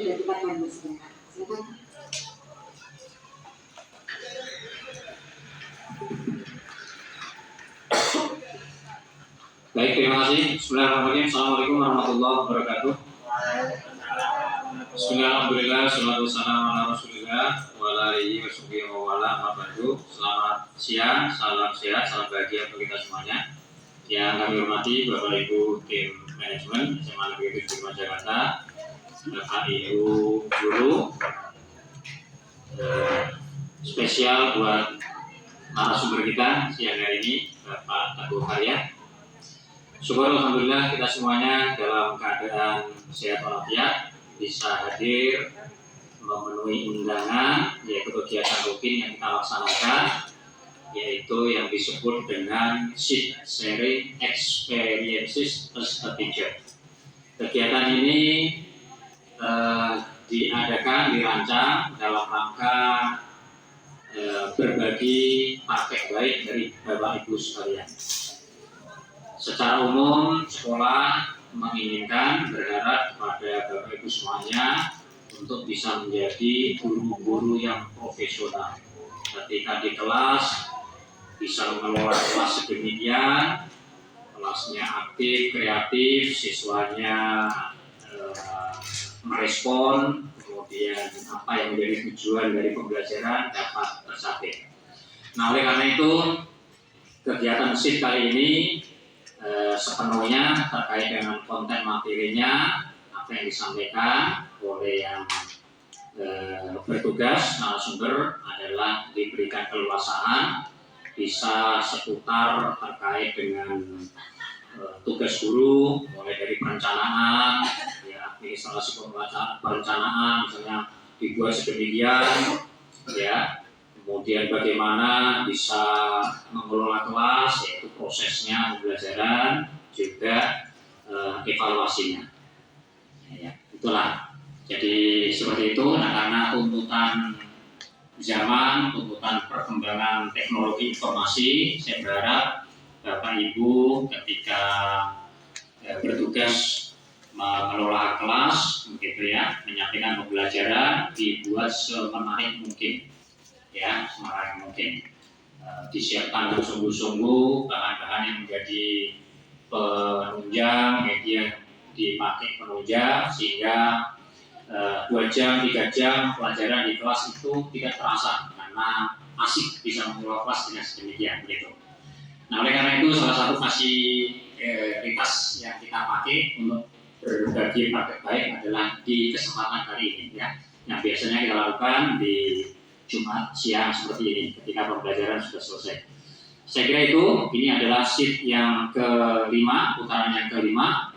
dan tempat yang bersedia. Silakan. Baik, terima kasih. Bismillahirrahmanirrahim. Assalamualaikum warahmatullahi wabarakatuh. Bismillahirrahmanirrahim. Salatu wassalamu ala Rasulillah wa ala alihi wa wala mabadu. Selamat siang, salam sehat, salam bahagia untuk kita semuanya. Yang kami hormati Bapak Ibu tim manajemen SMA Negeri 7 Jakarta, Bapak Ibu guru, spesial buat narasumber kita siang hari ini, Bapak Teguh Karya. Syukur alhamdulillah kita semuanya dalam keadaan sehat walafiat bisa hadir memenuhi undangan, yaitu kegiatan rutin yang kita laksanakan, yaitu yang disebut dengan SEED, Sharing Experiences as a Teacher. Kegiatan ini dirancang dalam rangka berbagi praktek baik dari Bapak Ibu sekalian. Secara umum, sekolah menginginkan, berharap kepada Bapak Ibu semuanya untuk bisa menjadi guru-guru yang profesional. Ketika di kelas, bisa mengelola kelas sedemikian, kelasnya aktif, kreatif, siswanya merespon, kemudian apa yang menjadi tujuan dari pembelajaran dapat tercapai. Nah, oleh karena itu, kegiatan SEED kali ini sepenuhnya terkait dengan konten materinya, apa yang disampaikan oleh yang bertugas narasumber adalah diberikan keleluasaan bisa seputar terkait dengan tugas guru, mulai dari perencanaan, ya, administrasi perencanaan, misalnya dibuat sedemikian, ya. Kemudian bagaimana bisa mengelola kelas, yaitu prosesnya pembelajaran, juga evaluasinya. Ya, itulah. Jadi seperti itu. Nah, karena tuntutan zaman, tuntutan perkembangan teknologi informasi, saya berharap Bapak Ibu ketika bertugas mengelola kelas, begitu ya, menyampaikan pembelajaran dibuat semenarik mungkin. Ya, semakin mungkin disiapkan sungguh-sungguh bahan-bahan yang menjadi penunjang, media dipakai penunjang sehingga 2 jam, 3 jam pelajaran di kelas itu tidak terasa karena asik bisa mengelola kelas dengan sedemikian begitu. Nah, oleh karena itu salah satu fasilitas yang kita pakai untuk berbagi praktek baik adalah di kesempatan kali ini, ya. Yang biasanya kita lakukan di Jumat siang seperti ini ketika pembelajaran sudah selesai. Saya kira ini adalah SEED yang kelima, putaran yang kelima.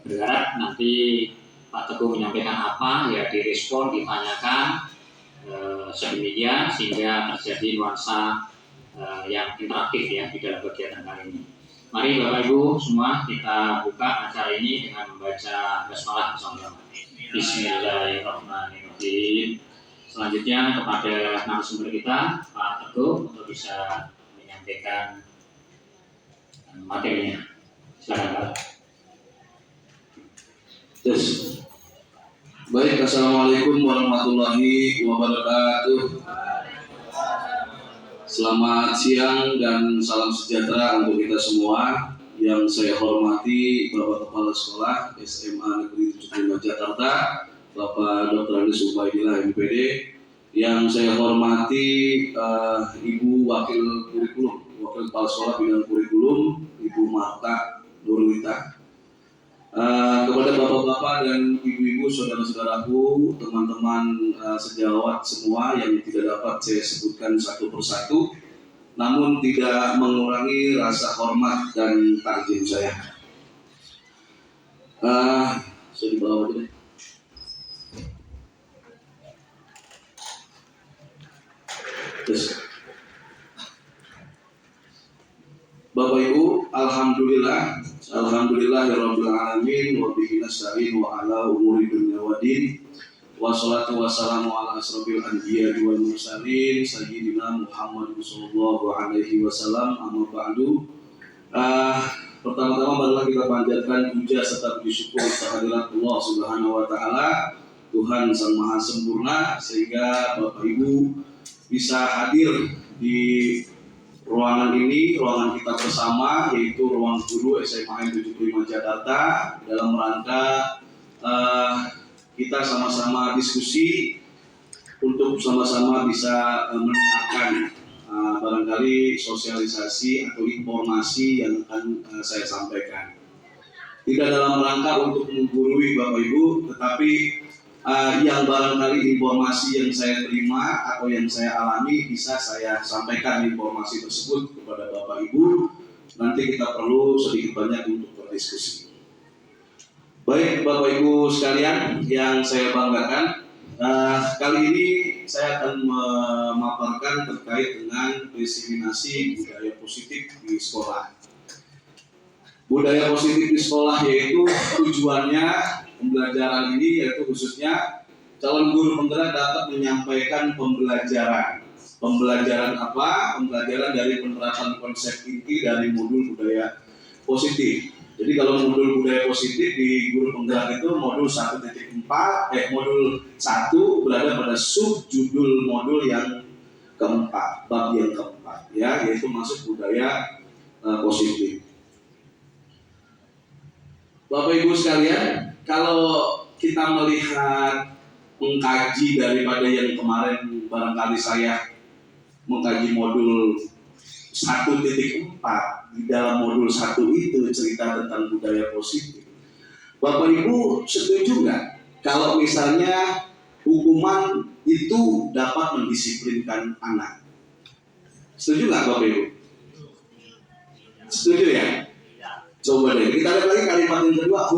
Berharap nanti Pak Teguh menyampaikan apa, ya direspon, ditanyakan sedemikian sehingga terjadi nuansa yang interaktif ya di dalam kegiatan kali ini. Mari Bapak Ibu semua kita buka acara ini dengan membaca basmalah bersama-sama. Bismillahirrahmanirrahim. Selanjutnya kepada narasumber kita Pak Teguh untuk bisa menyampaikan materinya. Silakan Pak. Yes. Baik, assalamualaikum warahmatullahi wabarakatuh. Selamat siang dan salam sejahtera untuk kita semua. Yang saya hormati Bapak Kepala Sekolah SMA Negeri 7 Jakarta, Bapak Dr. Andis Ubaidillah MPD. Yang saya hormati Ibu Wakil Kepala Sekolah Bidang Kurikulum, Ibu Marta Nurwita. Kepada bapak-bapak dan ibu-ibu, saudara-saudaraku, teman-teman sejawat semua yang tidak dapat saya sebutkan satu persatu, namun tidak mengurangi rasa hormat dan takjub saya. Saya di bawah aja deh. Bapak Ibu, alhamdulillahirabbil alamin wa bihi nasta'in wa ala umuri dunya waddin. Wassalatu wassalamu ala asrofil anbiya'i wal mursalin sayyidina Muhammad sallallahu alaihi wasallam. Amma ba'du. Pertama-tama marilah kita panjatkan puja serta puji syukur kehadirat Allah Subhanahu wa taala Tuhan Sang Maha Sempurna sehingga Bapak Ibu bisa hadir di ruangan ini, ruangan kita bersama, yaitu ruang guru SMA 75 Jakarta, dalam rangka kita sama-sama diskusi untuk sama-sama bisa mendengarkan barangkali sosialisasi atau informasi yang akan saya sampaikan. Tidak dalam rangka untuk menggurui Bapak Ibu, tetapi yang barangkali informasi yang saya terima atau yang saya alami bisa saya sampaikan informasi tersebut kepada Bapak Ibu. Nanti kita perlu sedikit banyak untuk berdiskusi. Baik Bapak Ibu sekalian yang saya banggakan, kali ini saya akan memaparkan terkait dengan diseminasi budaya positif di sekolah. Budaya positif di sekolah yaitu tujuannya pembelajaran ini yaitu khususnya calon guru penggerak dapat menyampaikan pembelajaran. Pembelajaran apa? Pembelajaran dari penerapan konsep inti dari modul budaya positif. Jadi kalau modul budaya positif di guru penggerak itu modul 1.4, modul 1 berada pada subjudul modul yang keempat, bab yang keempat, ya, yaitu masuk budaya positif. Bapak Ibu sekalian, kalau kita melihat mengkaji daripada yang kemarin barangkali saya mengkaji modul 1.4, di dalam modul 1 itu cerita tentang budaya positif. Bapak Ibu setuju nggak kalau misalnya hukuman itu dapat mendisiplinkan anak? Setuju nggak Bapak Ibu? Setuju ya? Coba deh, kita lihat lagi kalimat yang kedua,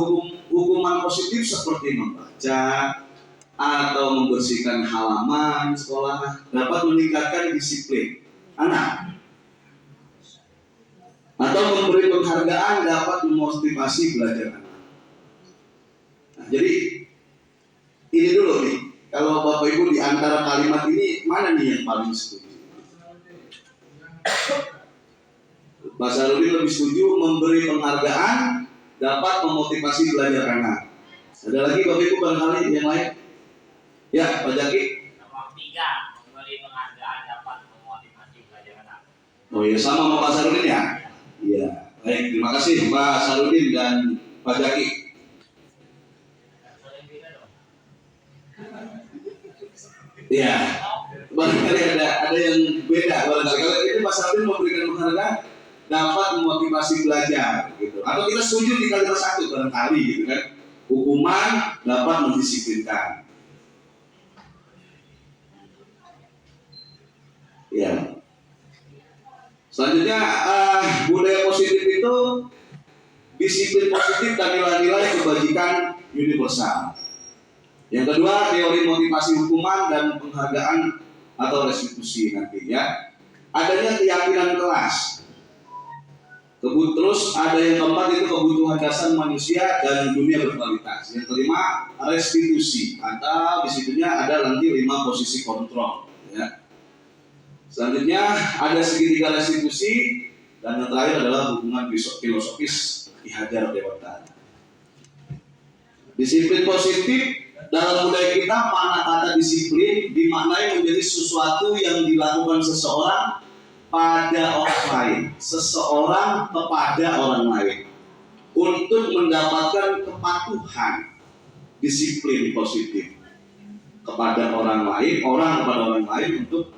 hukuman positif seperti membaca atau membersihkan halaman sekolah dapat meningkatkan disiplin anak. Atau memberi penghargaan dapat memotivasi belajar anak. Nah, jadi ini dulu nih, kalau Bapak Ibu di antara kalimat ini mana nih yang paling setuju? Pak Sarudin lebih setuju memberi penghargaan dapat memotivasi belajar anak. Ada lagi Bapak Ibu barangkali yang lain? Ya, Pak Jaki. Nomor 3, memberi penghargaan dapat memotivasi belajar anak. Oh ya, sama sama Pak Sarudin ya? Iya, baik, terima kasih Pak Sarudin dan Pak Jaki. Iya, barangkali ada yang beda. Barangkali kalau ini Pak Sarudin memberikan penghargaan dapat memotivasi belajar, gitu. Atau kita setuju di kalimat 1 barangkali, gitu kan? Hukuman dapat mendisiplinkan. Ya. Selanjutnya budaya positif itu disiplin positif dan nilai-nilai kebajikan universal. Yang kedua, teori motivasi hukuman dan penghargaan atau restitusi nanti ya. Adanya keyakinan kelas. Terus ada yang keempat itu kebutuhan dasar manusia dan dunia berkualitas. Yang kelima, restitusi atau disitunya ada nanti 5 posisi kontrol ya. Selanjutnya ada segitiga restitusi dan yang terakhir adalah hubungan filosofis Ki Hajar Dewantara. Disiplin positif dalam budaya kita, makna kata disiplin dimaknai menjadi sesuatu yang dilakukan seseorang pada orang lain, seseorang kepada orang lain untuk mendapatkan kepatuhan. Disiplin positif kepada orang lain, orang kepada orang lain untuk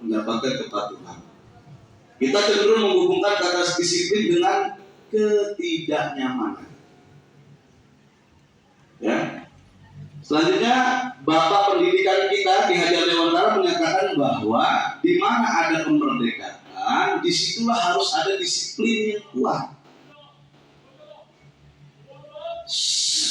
mendapatkan kepatuhan. Kita cenderung menghubungkan kata disiplin dengan ketidaknyamanan. Ya. Selanjutnya, Bapak Pendidikan kita Ki Hajar Dewantara menyatakan bahwa di mana ada kemerdekaan, disitulah harus ada disiplin yang kuat.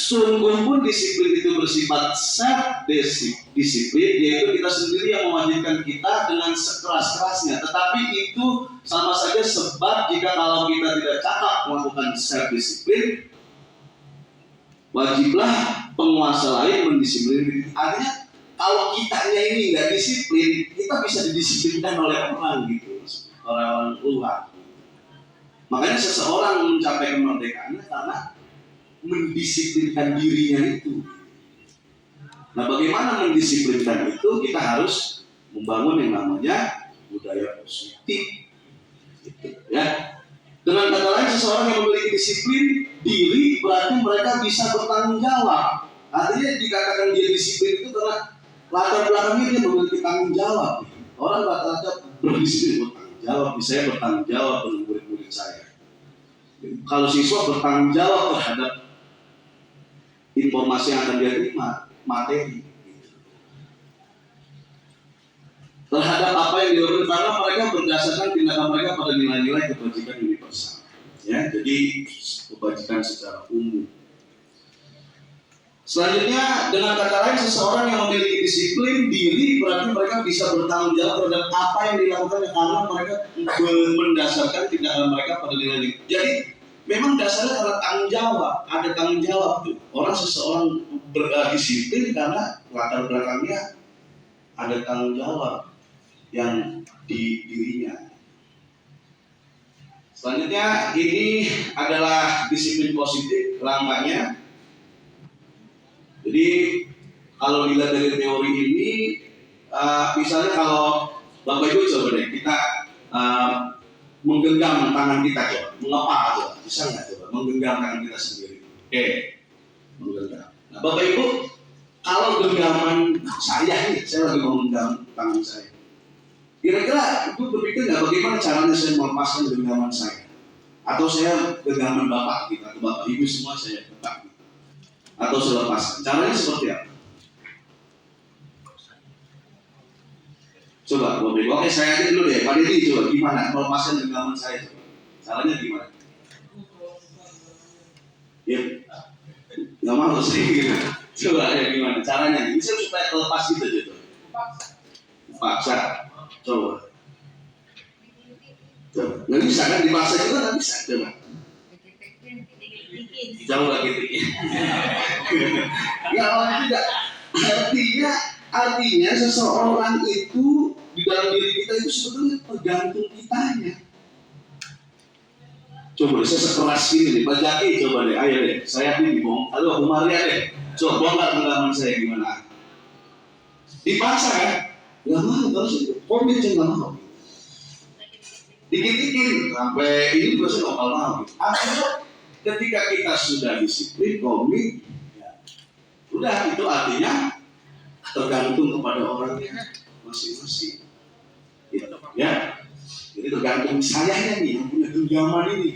Sungguh pun disiplin itu bersifat self-disiplin, yaitu kita sendiri yang mewajibkan kita dengan sekeras-kerasnya. Tetapi itu sama saja sebab jika kalau kita tidak cakap melakukan self-disiplin, wajiblah penguasa lain mendisiplin. Artinya kalau kitanya ini nggak disiplin, kita bisa didisiplinkan oleh orang gitu, orang-orang luar. Makanya seseorang mencapai kemerdekaannya karena mendisiplinkan dirinya itu. Nah, bagaimana mendisiplinkan itu? Kita harus membangun yang namanya budaya positif. Gitu, ya. Dengan kata lain, seseorang yang memiliki disiplin diri berarti mereka bisa bertanggung jawab. Artinya dikatakan dia disiplin itu karena latar belakangnya dia memiliki tanggung jawab. Orang rata-rata berdisiplin bertanggung jawab. Saya bertanggung jawab dengan murid-murid saya. Kalau siswa bertanggung jawab terhadap informasi yang akan dia terima, materi. Terhadap apa yang dilakukan, karena mereka berdasarkan tindakan mereka pada nilai-nilai kebajikan universal, ya, jadi kebajikan secara umum. Selanjutnya, dengan kata lain, seseorang yang memiliki disiplin diri berarti mereka bisa bertanggung jawab terhadap apa yang dilakukannya karena mereka mendasarkan tindakan mereka pada nilai-nilai. Jadi memang dasarnya karena tanggung jawab, ada tanggung jawab tuh. Seseorang berdisiplin karena latar belakangnya ada tanggung jawab yang di dirinya. Selanjutnya, ini adalah disiplin positif rangkanya. Jadi kalau dilihat dari teori ini, misalnya kalau Bapak Ibu coba deh kita menggenggam tangan kita, coba mengepal aja, bisa nggak coba menggenggam tangan kita sendiri? Oke, menggenggam. Nah, Bapak Ibu, kalau genggaman saya nih, saya lagi mau menggenggam tangan saya. Kira-kira Ibu berpikir nggak bagaimana caranya saya melepaskan genggaman saya? Atau saya genggaman Bapak kita, atau Bapak Ibu semua saya pegang, atau saya lepaskan? Caranya seperti apa? Coba Bapak Ibu, oke saya aja dulu deh, Pak Didi coba gimana melepaskan genggaman saya? Coba. Caranya gimana? Ya, nggak mau sih gitu. Coba ya gimana caranya? Bisa supaya lepas gitu aja tuh. Paksa. Coba. Nggak bisa kan dipaksa juga nggak bisa. Coba. Coba gitu. Ya orang tidak. Artinya seseorang itu di dalam diri kita itu sebetulnya tergantung kitanya. Coba deh, saya sekeras ini nih, Pak Jaki coba deh, ayo deh, saya ini bong, aduh Bu Maria deh, coba bongkar genggaman saya gimana? Dipaksa kan? Gak mau, harus komit saya gak mau. Dikit-dikit sampai ini juga saya gak mau. Artinya ketika kita sudah disiplin, komit, ya, udah itu artinya tergantung kepada orangnya masing-masing. Gitu, ya. Jadi tergantung sayanya nih yang punya genggaman ini.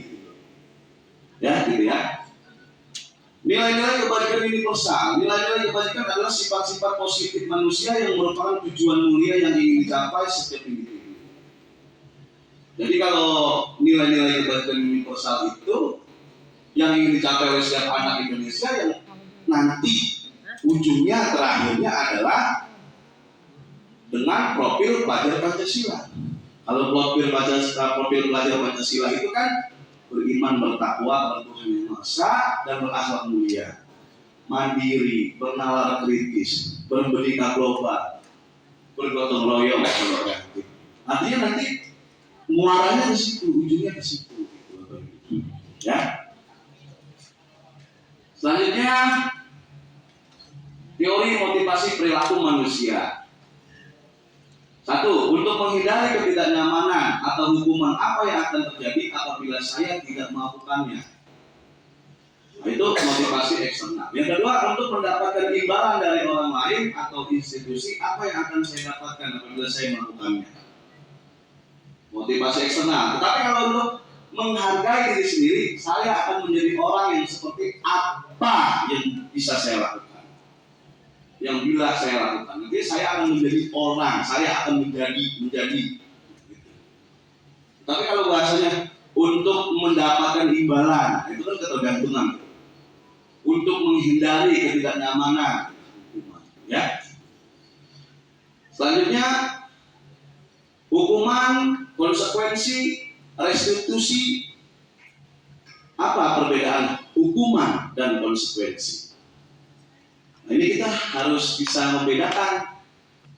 Ya, gitu ya. Nilai-nilai kebajikan universal. Nilai-nilai kebajikan adalah sifat-sifat positif manusia yang merupakan tujuan mulia yang ingin dicapai setiap individu. Jadi kalau nilai-nilai kebajikan universal itu yang ingin dicapai oleh setiap anak Indonesia yang nanti ujungnya terakhirnya adalah dengan profil pelajar Pancasila. Kalau profil pelajar Pancasila itu kan beriman, bertakwa, bertuhan yang Maha Esa, dan berakhlak mulia, mandiri, bernalar kritis, berbudaya global, bergotong royong. Artinya nanti muaranya di situ, ujungnya di situ. Ya. Selanjutnya teori motivasi perilaku manusia. Satu, untuk menghindari ketidaknyamanan atau hukuman apa yang akan terjadi apabila saya tidak melakukannya. Nah, itu motivasi eksternal. Yang kedua, untuk mendapatkan imbalan dari orang lain atau institusi apa yang akan saya dapatkan apabila saya melakukannya. Motivasi eksternal. Tetapi kalau untuk menghargai diri sendiri, saya akan menjadi orang yang seperti apa yang bisa saya lakukan. Yang bila saya lakukan, nanti saya akan menjadi orang, saya akan menjadi. Tapi kalau bahasanya untuk mendapatkan imbalan, itu kan ketergantungan. Untuk menghindari ketidaknyamanan, ya. Selanjutnya, hukuman, konsekuensi, restitusi. Apa perbedaan hukuman dan konsekuensi? Nah, ini kita harus bisa membedakan.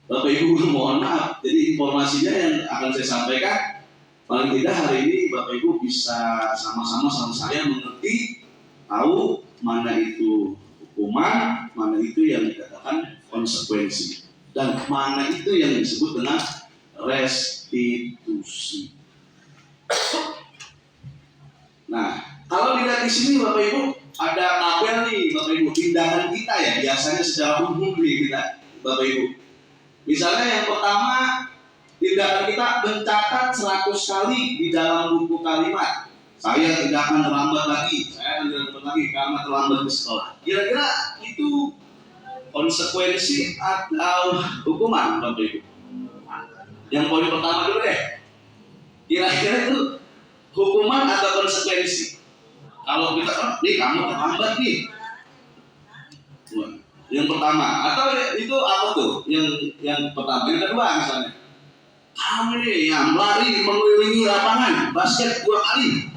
Bapak Ibu mohon maaf, jadi informasinya yang akan saya sampaikan paling tidak hari ini Bapak Ibu bisa sama-sama sama saya mengerti, tahu mana itu hukuman, mana itu yang dikatakan konsekuensi. Dan mana itu yang disebut dengan restitusi. Nah, kalau dilihat di sini Bapak Ibu, ada tabel nih Bapak Ibu, tindakan kita ya, biasanya secara umum nih kita Bapak Ibu. Misalnya yang pertama, tindakan kita mencatat 100 kali di dalam buku kalimat. Saya tidak akan terlambat lagi, saya akan terlambat lagi karena terlambat ke sekolah. Kira-kira itu konsekuensi atau hukuman Bapak Ibu? Yang poin pertama dulu deh. Kira-kira itu hukuman atau konsekuensi? Kalau kita, nih kamu terlambat nih. Yang pertama, atau itu apa tuh? Yang pertama, yang kedua misalnya. Kamu nih yang lari mengelilingi lapangan basket 2 kali.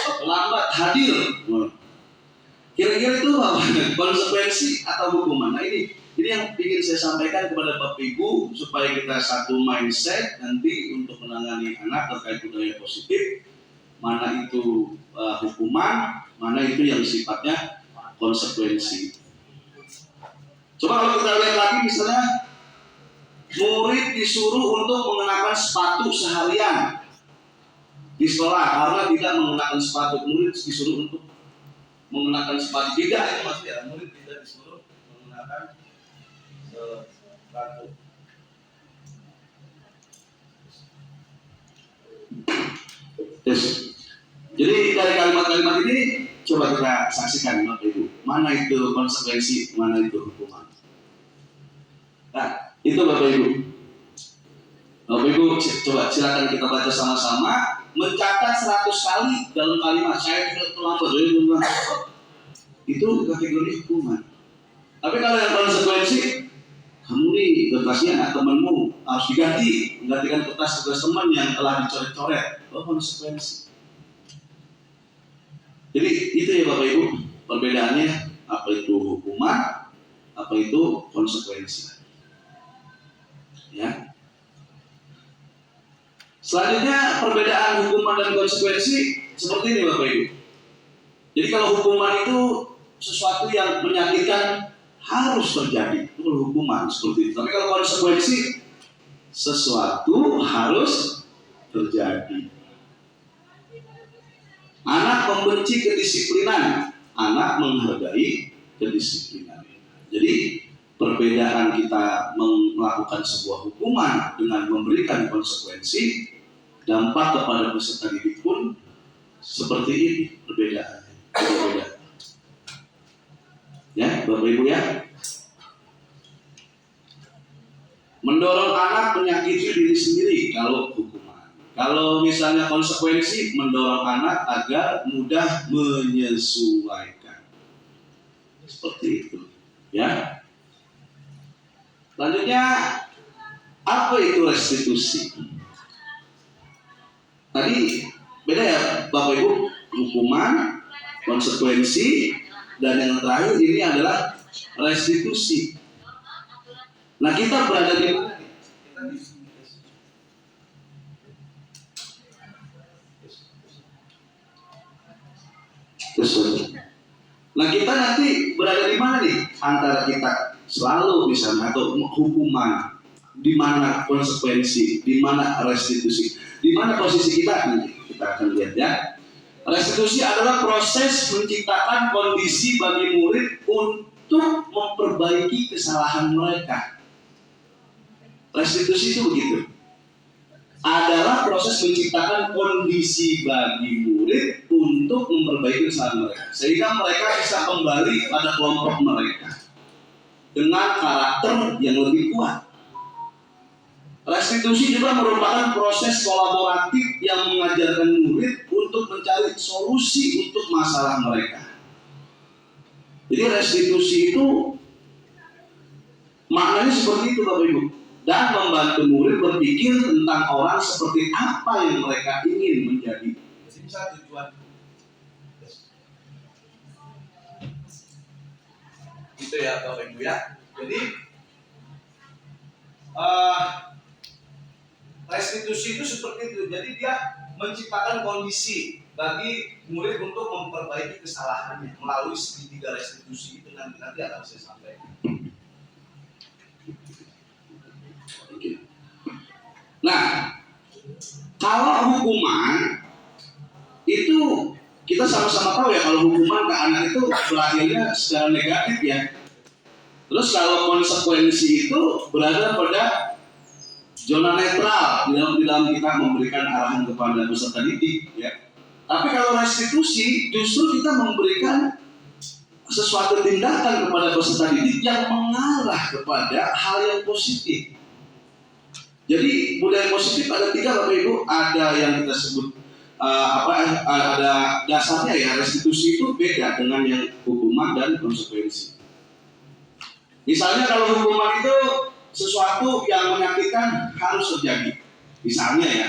Terlambat hadir. Kira-kira itu apa? Konsekuensi atau hukuman? Nah ini yang ingin saya sampaikan kepada Bapak Ibu supaya kita satu mindset nanti untuk menangani anak terkait budaya positif. Mana itu hukuman, mana itu yang sifatnya konsekuensi. Coba kalau kita lihat lagi misalnya murid disuruh untuk mengenakan sepatu seharian di sekolah karena tidak mengenakan sepatu. Murid disuruh untuk mengenakan sepatu, tidak itu maksudnya murid tidak disuruh mengenakan sepatu. Yes. Jadi dari kalimat-kalimat ini coba kita saksikan Bapak Ibu, mana itu konsekuensi, mana itu hukuman. Nah, itu Bapak Ibu. Bapak Ibu coba silakan kita baca sama-sama. Mencatat 100 kali dalam kalimat saya tidak terlambat. Itu kategori hukuman. Tapi kalau yang konsekuensi, kamu nih kertasnya temanmu harus diganti, menggantikan kertas teman yang telah dicoret-coret. Oh, konsekuensi. Jadi itu ya Bapak Ibu perbedaannya, apa itu hukuman, apa itu konsekuensi. Ya. Selanjutnya perbedaan hukuman dan konsekuensi seperti ini Bapak Ibu. Jadi kalau hukuman itu sesuatu yang menyakitkan harus terjadi, itu hukuman seperti itu. Tapi kalau konsekuensi sesuatu harus terjadi. Anak membenci kedisiplinan, anak menghargai kedisiplinan. Jadi perbedaan kita melakukan sebuah hukuman dengan memberikan konsekuensi, dampak kepada peserta didik pun seperti ini perbedaannya. Berbeda. Ya, Bapak Ibu ya. Mendorong anak menyakiti diri sendiri kalau hukuman. Kalau misalnya konsekuensi mendorong anak agar mudah menyesuaikan. Seperti itu. Ya. Selanjutnya, apa itu restitusi? Tadi beda ya Bapak Ibu, hukuman, konsekuensi, dan yang terakhir ini adalah restitusi. Nah kita berada di mana? Nah kita nanti berada di mana nih? Antara kita selalu misalnya atau hukuman, di mana konsekuensi, di mana restitusi, di mana posisi kita nanti kita akan lihat ya. Restitusi adalah proses menciptakan kondisi bagi murid untuk memperbaiki kesalahan mereka. Restitusi itu begitu. Adalah proses menciptakan kondisi bagi murid untuk memperbaiki kesalahan mereka, sehingga mereka bisa kembali pada kelompok mereka dengan karakter yang lebih kuat. Restitusi juga merupakan proses kolaboratif yang mengajarkan murid untuk mencari solusi untuk masalah mereka. Jadi restitusi itu maknanya seperti itu Bapak Ibu, dan membantu murid berpikir tentang orang seperti apa yang mereka ingin menjadi. Jadi bisa tujuan. Gitu ya Bapak Ibu ya. Jadi restitusi itu seperti itu. Jadi dia menciptakan kondisi bagi murid untuk memperbaiki kesalahannya melalui segitiga restitusi itu nanti akan saya sampaikan. Nah, kalau hukuman itu kita sama-sama tahu ya, kalau hukuman ke anak itu berakhirnya secara negatif ya. Terus kalau konsekuensi itu berada pada zona netral di dalam kita memberikan arahan kepada peserta didik ya. Tapi kalau restitusi justru kita memberikan sesuatu tindakan kepada peserta didik yang mengarah kepada hal yang positif. Jadi budaya positif ada 3 Bapak Ibu, ada yang kita sebut ada dasarnya ya. Restitusi itu beda dengan yang hukuman dan konsekuensi. Misalnya kalau hukuman itu sesuatu yang menyakitkan harus terjadi, misalnya ya.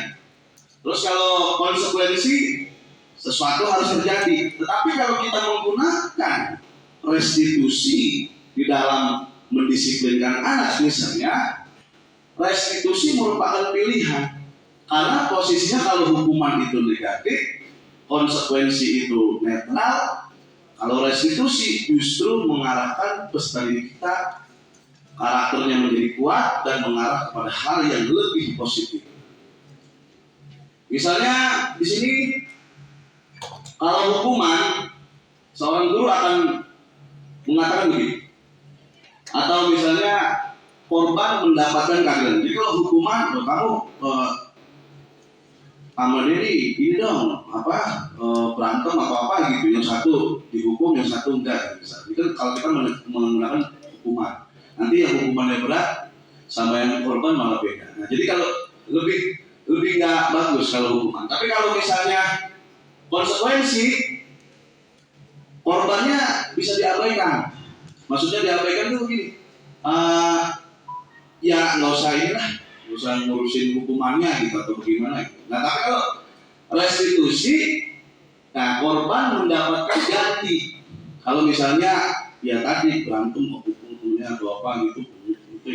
Terus kalau konsekuensi sesuatu harus terjadi. Tetapi kalau kita menggunakan restitusi di dalam mendisiplinkan anak misalnya, restitusi merupakan pilihan. Karena posisinya kalau hukuman itu negatif, konsekuensi itu netral. Kalau restitusi justru mengarahkan peserta didik kita karakternya menjadi kuat dan mengarah kepada hal yang lebih positif. Misalnya di sini kalau hukuman, seorang guru akan mengatakan begini, atau misalnya korban mendapatkan keadilan. Jadi kalau hukuman, kamu sama Dedi ini dong berantem atau apa gitu, yang satu dihukum yang satu enggak. Itu kalau kita menggunakan hukuman, nanti yang hukumannya berat sama yang korban malah beda. Nah, jadi kalau lebih nggak bagus kalau hukuman. Tapi kalau misalnya konsekuensi, korbannya bisa diabaikan. Maksudnya diabaikan itu begini, ya nggak usah inilah, nggak usah ngurusin hukumannya gitu atau bagaimana gitu. Nah tapi kalau restitusi, nah korban mendapatkan ganti. Kalau misalnya ya tadi berantem hukumnya atau apa gitu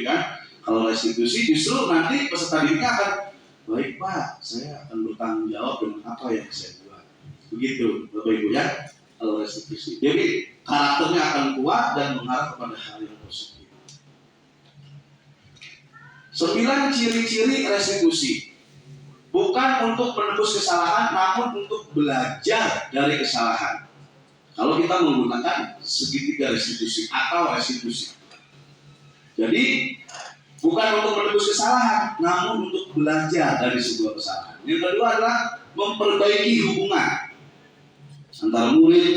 kan. Kalau restitusi justru nanti peserta didiknya akan, baik Pak, saya akan bertanggung jawab dengan apa yang saya buat. Begitu Bapak Ibu ya, kalau restitusi. Jadi karakternya akan kuat dan mengarah kepada hal yang positif. 9 ciri-ciri restitusi. Bukan untuk menebus kesalahan, namun untuk belajar dari kesalahan. Kalau kita menggunakan segitiga restitusi atau restitusi. Jadi bukan untuk menebus kesalahan, namun untuk belajar dari sebuah kesalahan. Yang kedua adalah memperbaiki hubungan antara murid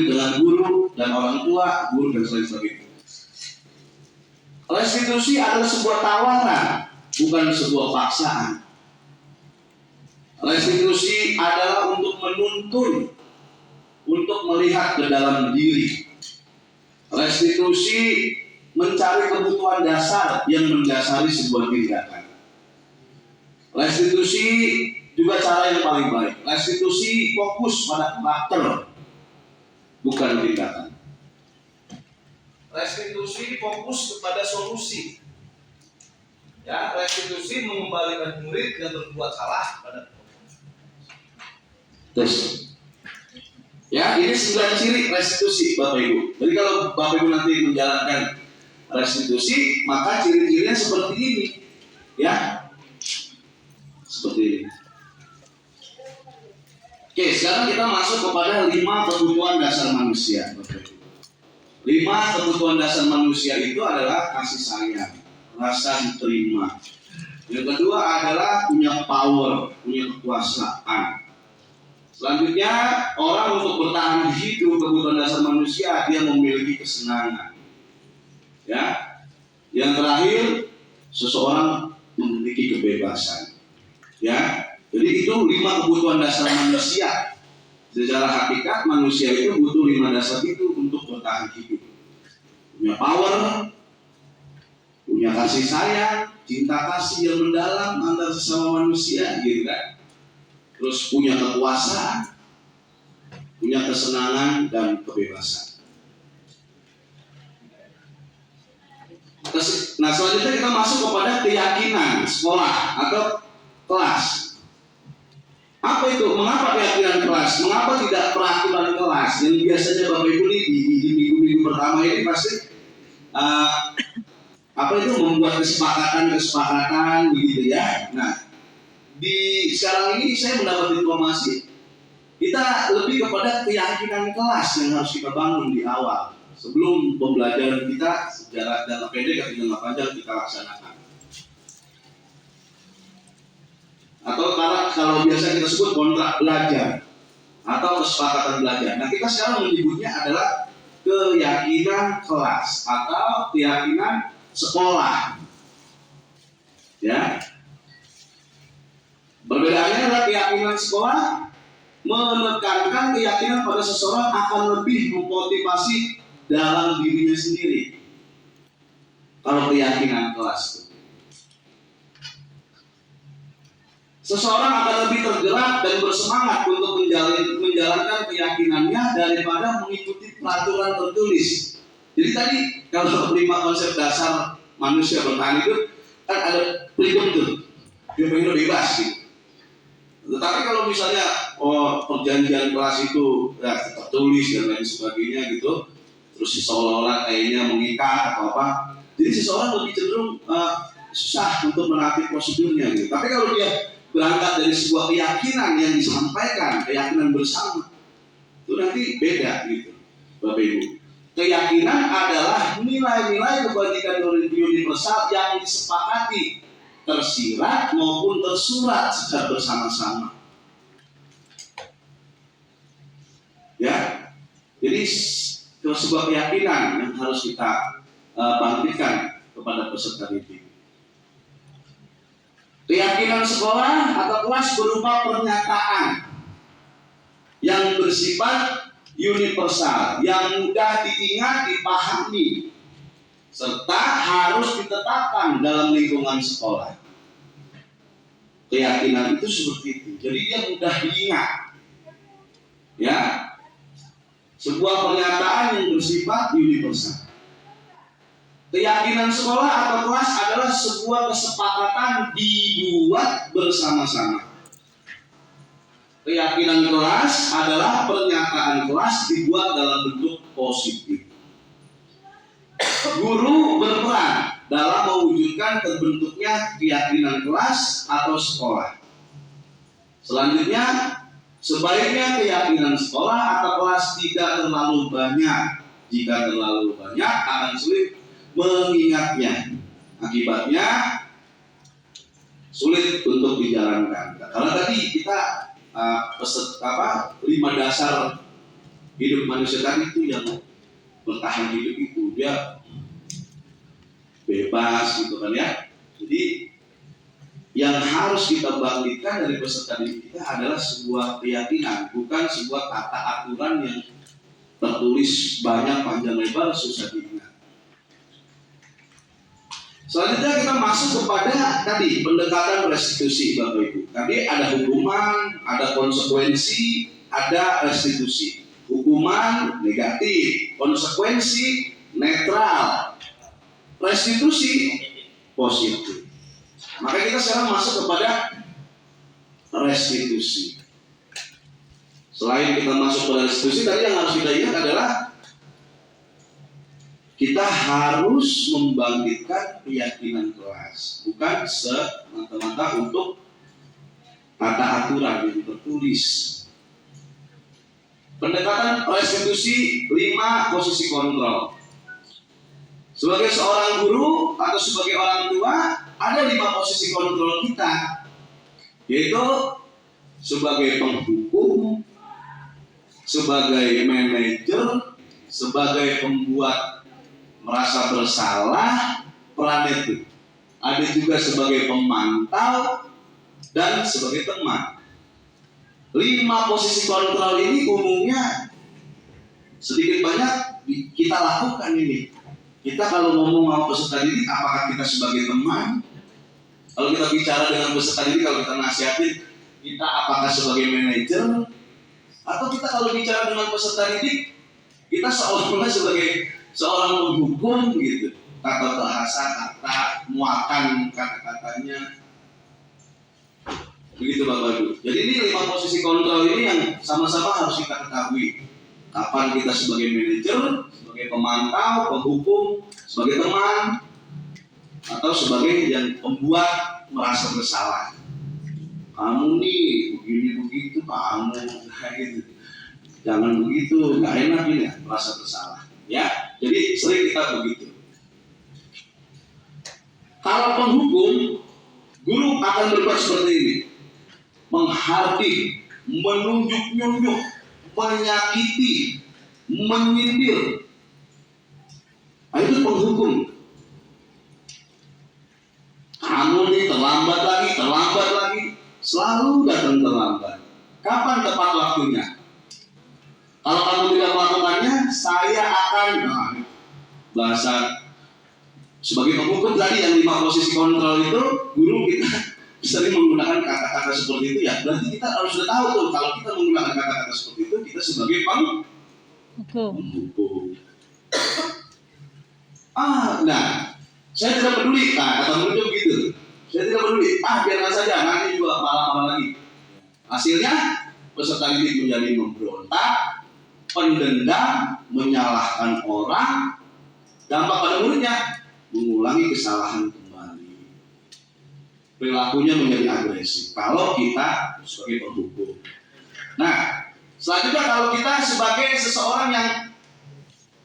dengan guru, dan orang tua, guru dan sebagainya. Restitusi adalah sebuah tawaran, bukan sebuah paksaan. Restitusi adalah untuk menuntun, untuk melihat ke dalam diri. Restitusi mencari kebutuhan dasar yang mendasari sebuah tindakan. Restitusi juga cara yang paling baik. Restitusi fokus pada karakter, bukan tindakan. Restitusi fokus kepada solusi. Ya, restitusi mengembalikan murid yang berbuat salah pada terus. Ya, ini 9 ciri restitusi Bapak Ibu. Jadi kalau Bapak Ibu nanti menjalankan restitusi, maka ciri-cirinya seperti ini. Ya. Seperti ini. Oke, sekarang kita masuk kepada 5 kebutuhan dasar manusia, Bapak Ibu. 5 kebutuhan dasar manusia itu adalah kasih sayang, rasa diterima. Yang kedua adalah punya power, punya kekuasaan. Selanjutnya, orang untuk bertahan hidup, kebutuhan dasar manusia, dia memiliki kesenangan. Ya. Yang terakhir, seseorang memiliki kebebasan. Ya. Jadi itu 5 kebutuhan dasar manusia. Secara hakikat manusia itu butuh 5 dasar itu untuk bertahan hidup. Punya power, punya kasih sayang, cinta kasih yang mendalam antara sesama manusia, gitu kan. Terus punya kekuasaan, punya kesenangan dan kebebasan. Nah selanjutnya kita masuk kepada keyakinan sekolah atau kelas. Apa itu? Mengapa keyakinan kelas? Mengapa tidak peraturan kelas? Yang biasanya Bapak Ibu di minggu-minggu pertama ini pasti apa itu membuat kesepakatan begitu ya. Nah, di sekarang ini saya mendapat informasi kita lebih kepada keyakinan kelas yang harus kita bangun di awal sebelum pembelajaran kita secara jangka pendek atau jangka panjang kita laksanakan. Atau kalau biasa kita sebut kontrak belajar atau kesepakatan belajar. Nah, kita sekarang menyebutnya adalah keyakinan kelas atau keyakinan sekolah. Ya. Perbedaannya adalah keyakinan sekolah menekankan keyakinan pada seseorang akan lebih memotivasi dalam dirinya sendiri. Kalau keyakinan kelas itu, seseorang akan lebih tergerak dan bersemangat untuk menjalankan keyakinannya daripada mengikuti peraturan tertulis. Jadi tadi kalau 5 konsep dasar manusia bertahan hidup kan ada freedom tuh, dia pengen bebas gitu. Tetapi kalau misalnya perjanjian kelas itu ya, tertulis dan lain sebagainya gitu, terus seolah-olah kayaknya mengikat atau apa, jadi seseorang lebih cenderung susah untuk menaati prosedurnya gitu. Tapi kalau dia berangkat dari sebuah keyakinan yang disampaikan, keyakinan bersama, itu nanti beda gitu, Bapak Ibu. Keyakinan adalah nilai-nilai kebajikan universal yang disepakati, tersirat maupun tersurat secara bersama-sama. Ya, jadi sebuah keyakinan yang harus kita bangkitkan kepada peserta didik. Keyakinan sekolah atau kelas berupa pernyataan yang bersifat universal, yang mudah diingat, dipahami, serta harus ditetapkan dalam lingkungan sekolah. Keyakinan itu seperti itu. Jadi dia mudah diingat. Ya. Sebuah pernyataan yang bersifat universal. Keyakinan sekolah atau kelas adalah sebuah kesepakatan dibuat bersama-sama. Keyakinan kelas adalah pernyataan kelas dibuat dalam bentuk positif. Guru berperan dalam mewujudkan terbentuknya keyakinan kelas atau sekolah. Selanjutnya, sebaiknya keyakinan sekolah atau kelas tidak terlalu banyak. Jika terlalu banyak akan sulit mengingatnya. Akibatnya sulit untuk dijalankan. Karena tadi kita 5 dasar hidup manusia tadi itu yang bertahan hidup itu dia bebas gitu kan ya. Jadi yang harus kita bangkitkan dari peserta didik kita adalah sebuah keyakinan, bukan sebuah tata aturan yang tertulis banyak panjang lebar susah diingat. Selanjutnya kita masuk kepada tadi pendekatan restitusi, Bapak Ibu. Tadi ada hukuman, ada konsekuensi, ada restitusi. Hukuman negatif, konsekuensi netral, restitusi positif. Maka kita sekarang masuk kepada restitusi. Selain kita masuk pada restitusi, tadi yang harus kita ingat adalah kita harus membangkitkan keyakinan kelas, bukan semata-mata untuk tata aturan yang tertulis. Pendekatan restitusi 5 posisi kontrol. Sebagai seorang guru atau sebagai orang tua, ada 5 posisi kontrol kita, yaitu sebagai penghukum, sebagai manajer, sebagai pembuat merasa bersalah, peran itu. Ada juga sebagai pemantau dan sebagai teman. 5 posisi kontrol ini umumnya sedikit banyak kita lakukan ini. Kita kalau ngomong sama peserta didik, apakah kita sebagai teman? Kalau kita bicara dengan peserta didik, kalau kita nasihatin, kita apakah sebagai manajer? Atau kita kalau bicara dengan peserta didik, kita seolah-olah sebagai seorang penghukum gitu, kata bahasa, kata muakan kata-katanya, begitu Bapak Ibu. Jadi ini 5 posisi kontrol ini yang sama-sama harus kita ketahui. Kapan kita sebagai manajer, sebagai pemantau, penghukum, sebagai teman, atau sebagai yang pembuat merasa bersalah. Kamu nih begini begitu, kamu gitu. Jangan begitu, nggak enak ini ya, merasa bersalah. Ya, jadi sering kita begitu. Kalau penghukum, guru akan berbuat seperti ini, menghardik, menunjuk-nunjuk, menyakiti, menyindir. Nah, itu penghukum. Kamu nih terlambat lagi, selalu datang terlambat. Kapan tepat waktunya? Kalau kamu tidak melakukannya, saya akan bahasa sebagai penghukum tadi yang 5 posisi kontrol itu, guru kita sering menggunakan kata-kata seperti itu ya. Berarti kita harus sudah tahu tuh kalau kita menggunakan kata-kata seperti itu, kita sebagai penghukum. Nah, saya tidak peduli. Nah, kata murid begitu. Saya tidak peduli. Biarkan saja, nanti juga malam-malam lagi. Hasilnya peserta didik menjadi memberontak, pendendam, menyalahkan orang. Dampak pada muridnya mengulangi kesalahan kembali. Perilakunya menjadi agresif. Kalau kita sebagai penghukum. Nah, selanjutnya kalau kita sebagai seseorang yang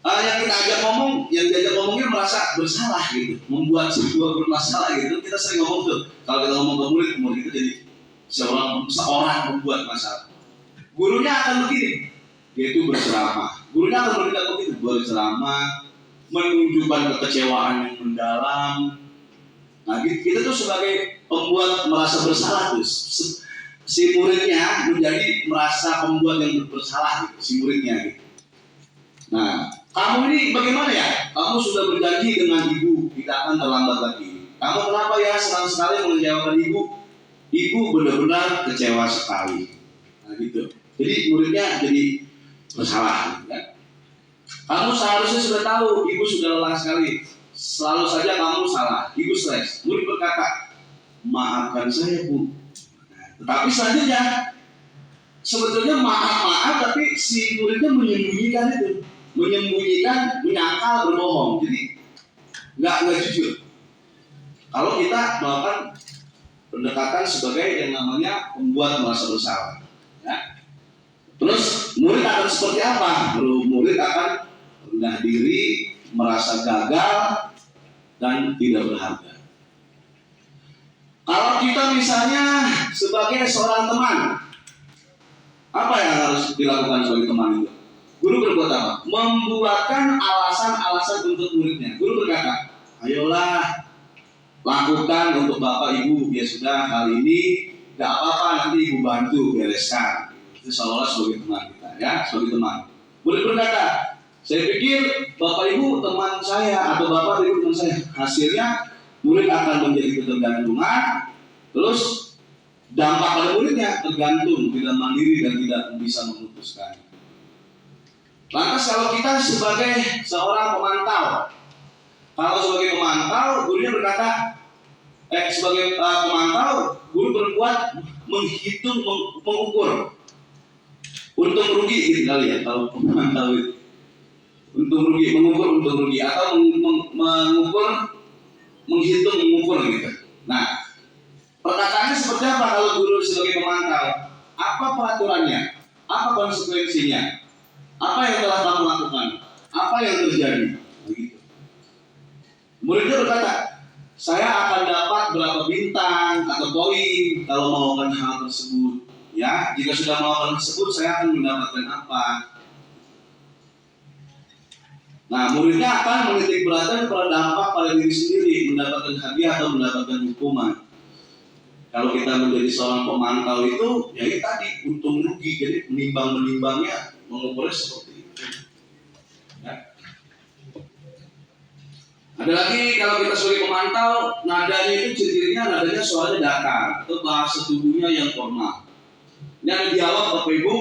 kita ajak ngomong, yang diajak ngomongnya merasa bersalah gitu, membuat sebuah bermasalah gitu, kita sering ngomong tuh. Kalau kita ngomong ke murid itu jadi seorang membuat masalah. Gurunya akan begini, dia itu berceramah. Gurunya akan bertindak begitu, berceramah, menunjukkan kekecewaan yang mendalam. Nah, kita tuh sebagai pembuat merasa bersalah tuh. Si muridnya menjadi merasa pembuat yang bersalah gitu, si muridnya gitu. Nah, kamu ini bagaimana ya? Kamu sudah berjanji dengan ibu tidak akan terlambat lagi. Kamu kenapa ya senang sekali mengecewakan ibu? Ibu benar-benar kecewa sekali. Nah gitu. Jadi muridnya jadi bersalah. Kan? Kamu seharusnya sudah tahu ibu sudah lelah sekali. Selalu saja kamu salah. Ibu stres. Murid berkata, maafkan saya bu. Nah, tetapi selanjutnya sebetulnya maaf tapi si muridnya menyembunyikan itu. Menyembunyikan, menyangkal, berbohong. Jadi nggak jujur. Kalau kita melakukan pendekatan sebagai yang namanya membuat merasa bersalah, ya. Terus murid akan seperti apa? Murid akan rendah diri, merasa gagal dan tidak berharga. Kalau kita misalnya sebagai seorang teman, apa yang harus dilakukan sebagai teman itu? Guru berbuat apa? Membuatkan alasan-alasan untuk muridnya. Guru berkata, ayolah lakukan untuk bapak ibu. Ya sudah, kali ini gak apa-apa, nanti ibu bantu bereskan. Itu seolah-olah sebagai teman kita, ya, sebagai teman. Murid berkata, saya pikir bapak ibu teman saya atau bapak ibu teman saya. Hasilnya murid akan menjadi ketergantungan. Terus dampak pada muridnya tergantung, tidak mandiri dan tidak bisa memutuskan. Lantas kalau kita sebagai seorang pemantau, gurunya berkata, sebagai pemantau, guru berbuat menghitung, mengukur untung rugi gitu kali ya, kalau pemantau itu mengukur untung rugi atau mengukur gitu. Nah, perkataannya seperti apa kalau guru sebagai pemantau? Apa peraturannya? Apa konsekuensinya? Apa yang telah kamu lakukan? Apa yang terjadi? Begitu. Muridnya berkata, saya akan dapat berapa bintang atau poin kalau melakukan hal tersebut. Ya, jika sudah melakukan tersebut, saya akan mendapatkan apa? Nah, muridnya akan menitik beratkan pada dampak pada diri sendiri, mendapatkan hadiah atau mendapatkan hukuman. Kalau kita menjadi seorang pemantau itu, ya ini tadi untung rugi, jadi menimbang-menimbangnya, mengukurnya seperti itu. Ya. Ada lagi kalau kita sebagai pemantau, nadanya itu cirinya nadanya soalnya datar atau bahasa tubuhnya yang formal. Ini ada dialog Bapak Ibu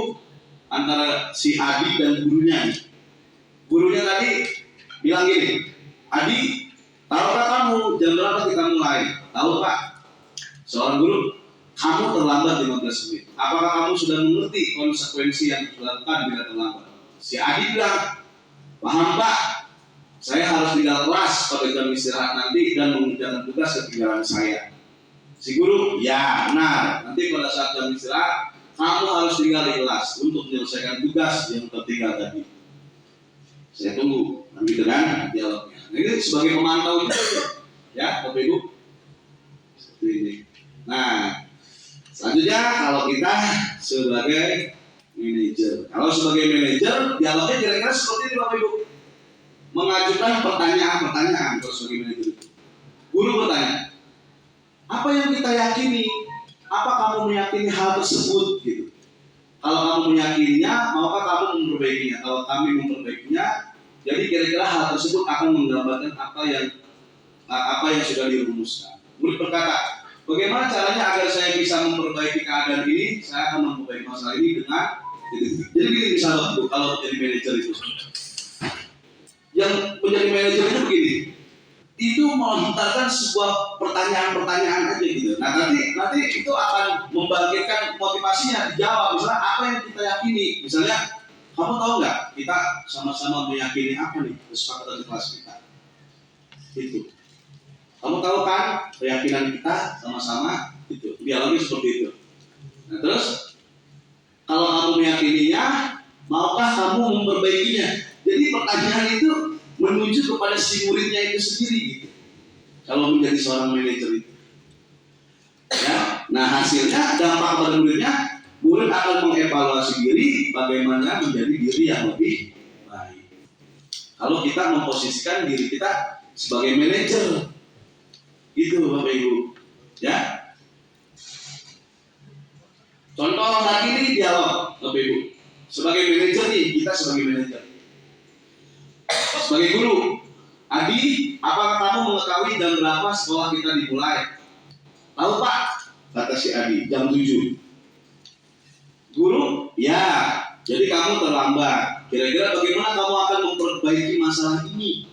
antara si Adi dan gurunya. Gurunya tadi bilang gini, Adi, tahukah kamu jam berapa kita mulai? Tahu Pak? Seorang guru, kamu terlambat 15 menit. Apakah kamu sudah mengerti konsekuensi yang dilakukan bila terlambat? Si Adi bilang, paham Pak, saya harus harus tinggal kelas pada jam istirahat nanti dan mengerjakan tugas ketinggalan saya. Si guru, ya benar. Nanti pada saat jam istirahat, kamu harus tinggal di kelas untuk menyelesaikan tugas yang tertinggal tadi. Saya tunggu, nanti dengan dialognya. Nah, ini sebagai pemantau juga, ya, Bapak Ibu. Seperti ini. Nah, selanjutnya kalau kita sebagai manajer, dialognya kira-kira seperti ini, Bapak Ibu. Mengajukan pertanyaan-pertanyaan kalau sebagai manajer. Guru bertanya, apa yang kita yakini? Apa kamu meyakini hal tersebut? Gitu. Kalau kamu meyakininya, maukah kamu memperbaikinya? Kalau kami memperbaikinya, jadi kira-kira hal tersebut akan menggambarkan apa yang sudah dirumuskan. Murid berkata, bagaimana caranya agar saya bisa memperbaiki keadaan ini? Saya akan memperbaiki masalah ini dengan jadi gini misalnya kalau jadi manajer itu, yang menjadi manajer itu begini, itu melontarkan sebuah pertanyaan-pertanyaan aja gitu. Nah nanti itu akan membangkitkan motivasinya dijawab. Misalnya apa yang kita yakini, misalnya kamu tahu nggak kita sama-sama meyakini apa nih kesepakatan di kelas kita itu. Kamu tahu kan keyakinan kita sama-sama itu. Dialognya seperti itu. Nah terus kalau kamu meyakininya, maukah kamu memperbaikinya? Jadi pertanyaan itu menuju kepada si muridnya itu sendiri gitu. Kalau menjadi seorang manajer itu. Ya, nah hasilnya dampak pada muridnya, murid akan mengevaluasi diri bagaimana menjadi diri yang lebih baik. Kalau kita memposisikan diri kita sebagai manajer, itu Bapak Ibu, ya. Contoh lagi nih dialog, Bapak Ibu. Sebagai manajer nih, kita sebagai manajer. Sebagai guru, Adi, apakah kamu mengetahui jam berapa sekolah kita dimulai? Tahu Pak, kata si Adi, jam 7. Guru, ya, jadi kamu terlambat. Kira-kira bagaimana kamu akan memperbaiki masalah ini?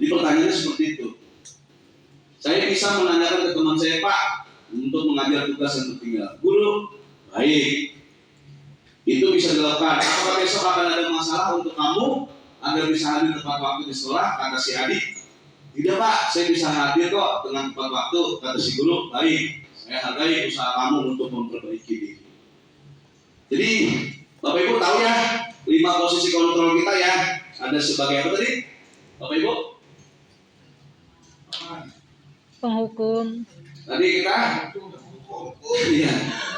Jadi pertanyaannya seperti itu. Saya bisa menanyakan ke teman saya, Pak, untuk mengajar tugas yang tertinggal. Guru, baik. Itu bisa dilakukan. Apakah besok akan ada masalah untuk kamu agar bisa hadir tepat waktu di sekolah? Kata si adik. Tidak Pak, saya bisa hadir kok dengan tepat waktu. Kata si guru, baik. Saya hargai usaha kamu untuk memperbaiki diri. Jadi Bapak Ibu tahu ya 5 posisi kontrol kita ya. Ada sebagai apa tadi? Bapak Ibu? Penghukum. Tadi kita iya,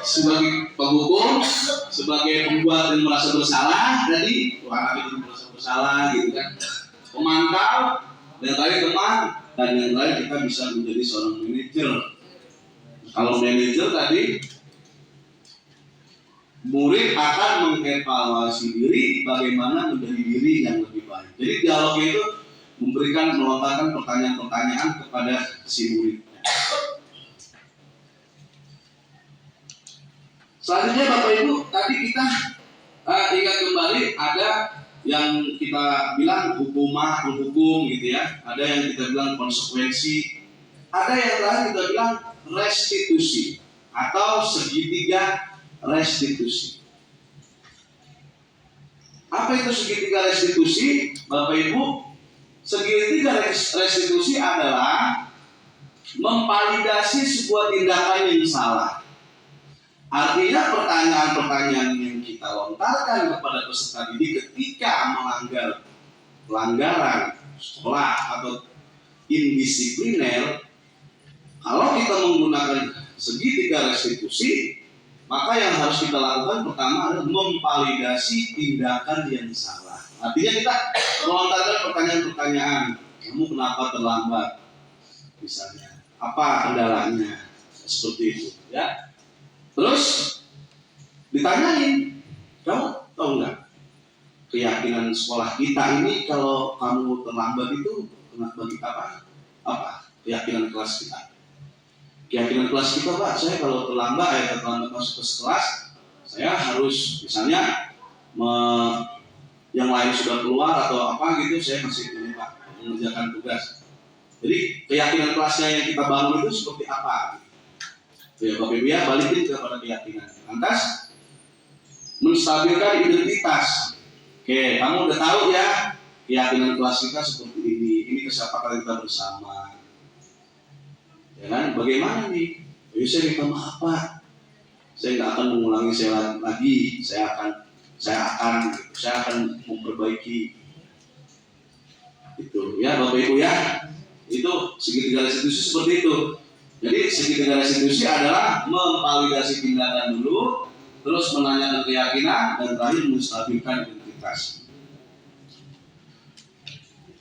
sebagai penghukum, sebagai pembuat dan merasa bersalah, tadi anak itu merasa bersalah gitu kan. Pemantau, dan tadi teman, dan yang lain kita bisa menjadi seorang manajer. Kalau manajer tadi, murid akan mengevaluasi diri bagaimana menjadi diri yang lebih baik. Jadi dialog itu melontarkan pertanyaan-pertanyaan kepada si murid. Selanjutnya Bapak Ibu, tadi kita ingat kembali ada yang kita bilang hukum gitu ya, ada yang kita bilang konsekuensi, ada yang lain kita bilang restitusi atau segitiga restitusi. Apa itu segitiga restitusi, Bapak Ibu? Segitiga restitusi adalah memvalidasi sebuah tindakan yang salah. Artinya pertanyaan-pertanyaan yang kita lontarkan kepada peserta didik ketika melanggar pelanggaran sekolah atau indisipliner, kalau kita menggunakan segitiga restitusi, maka yang harus kita lakukan pertama adalah memvalidasi tindakan yang salah. Artinya kita melontarkan pertanyaan-pertanyaan, kamu kenapa terlambat? Misalnya, apa kendalanya? Seperti itu, ya. Terus ditanyain, kamu tahu nggak keyakinan sekolah kita ini kalau kamu terlambat itu kenapa bagi apa keyakinan kelas kita? Keyakinan kelas kita Pak, saya kalau terlambat masuk ke kelas, saya harus misalnya yang lain sudah keluar atau apa gitu, saya masih ini Pak mengerjakan tugas. Jadi keyakinan kelasnya yang kita bangun itu seperti apa? Ya Bapak Ibu ya, balikin kepada keyakinan. Lantas menstabilkan identitas. Oke, kamu udah tahu ya keyakinan kelas kita seperti ini kesepakatan kita bersama. Ya kan? Bagaimana nih? Saya minta maaf Pak. Saya nggak akan mengulangi lagi. Saya akan memperbaiki. Itu ya Bapak Ibu ya. Itu segitiga restitusi seperti itu. Jadi segitiga restitusi adalah memvalidasi tindakan dulu, terus menanyakan keyakinan, dan terakhir menstabilkan identitas.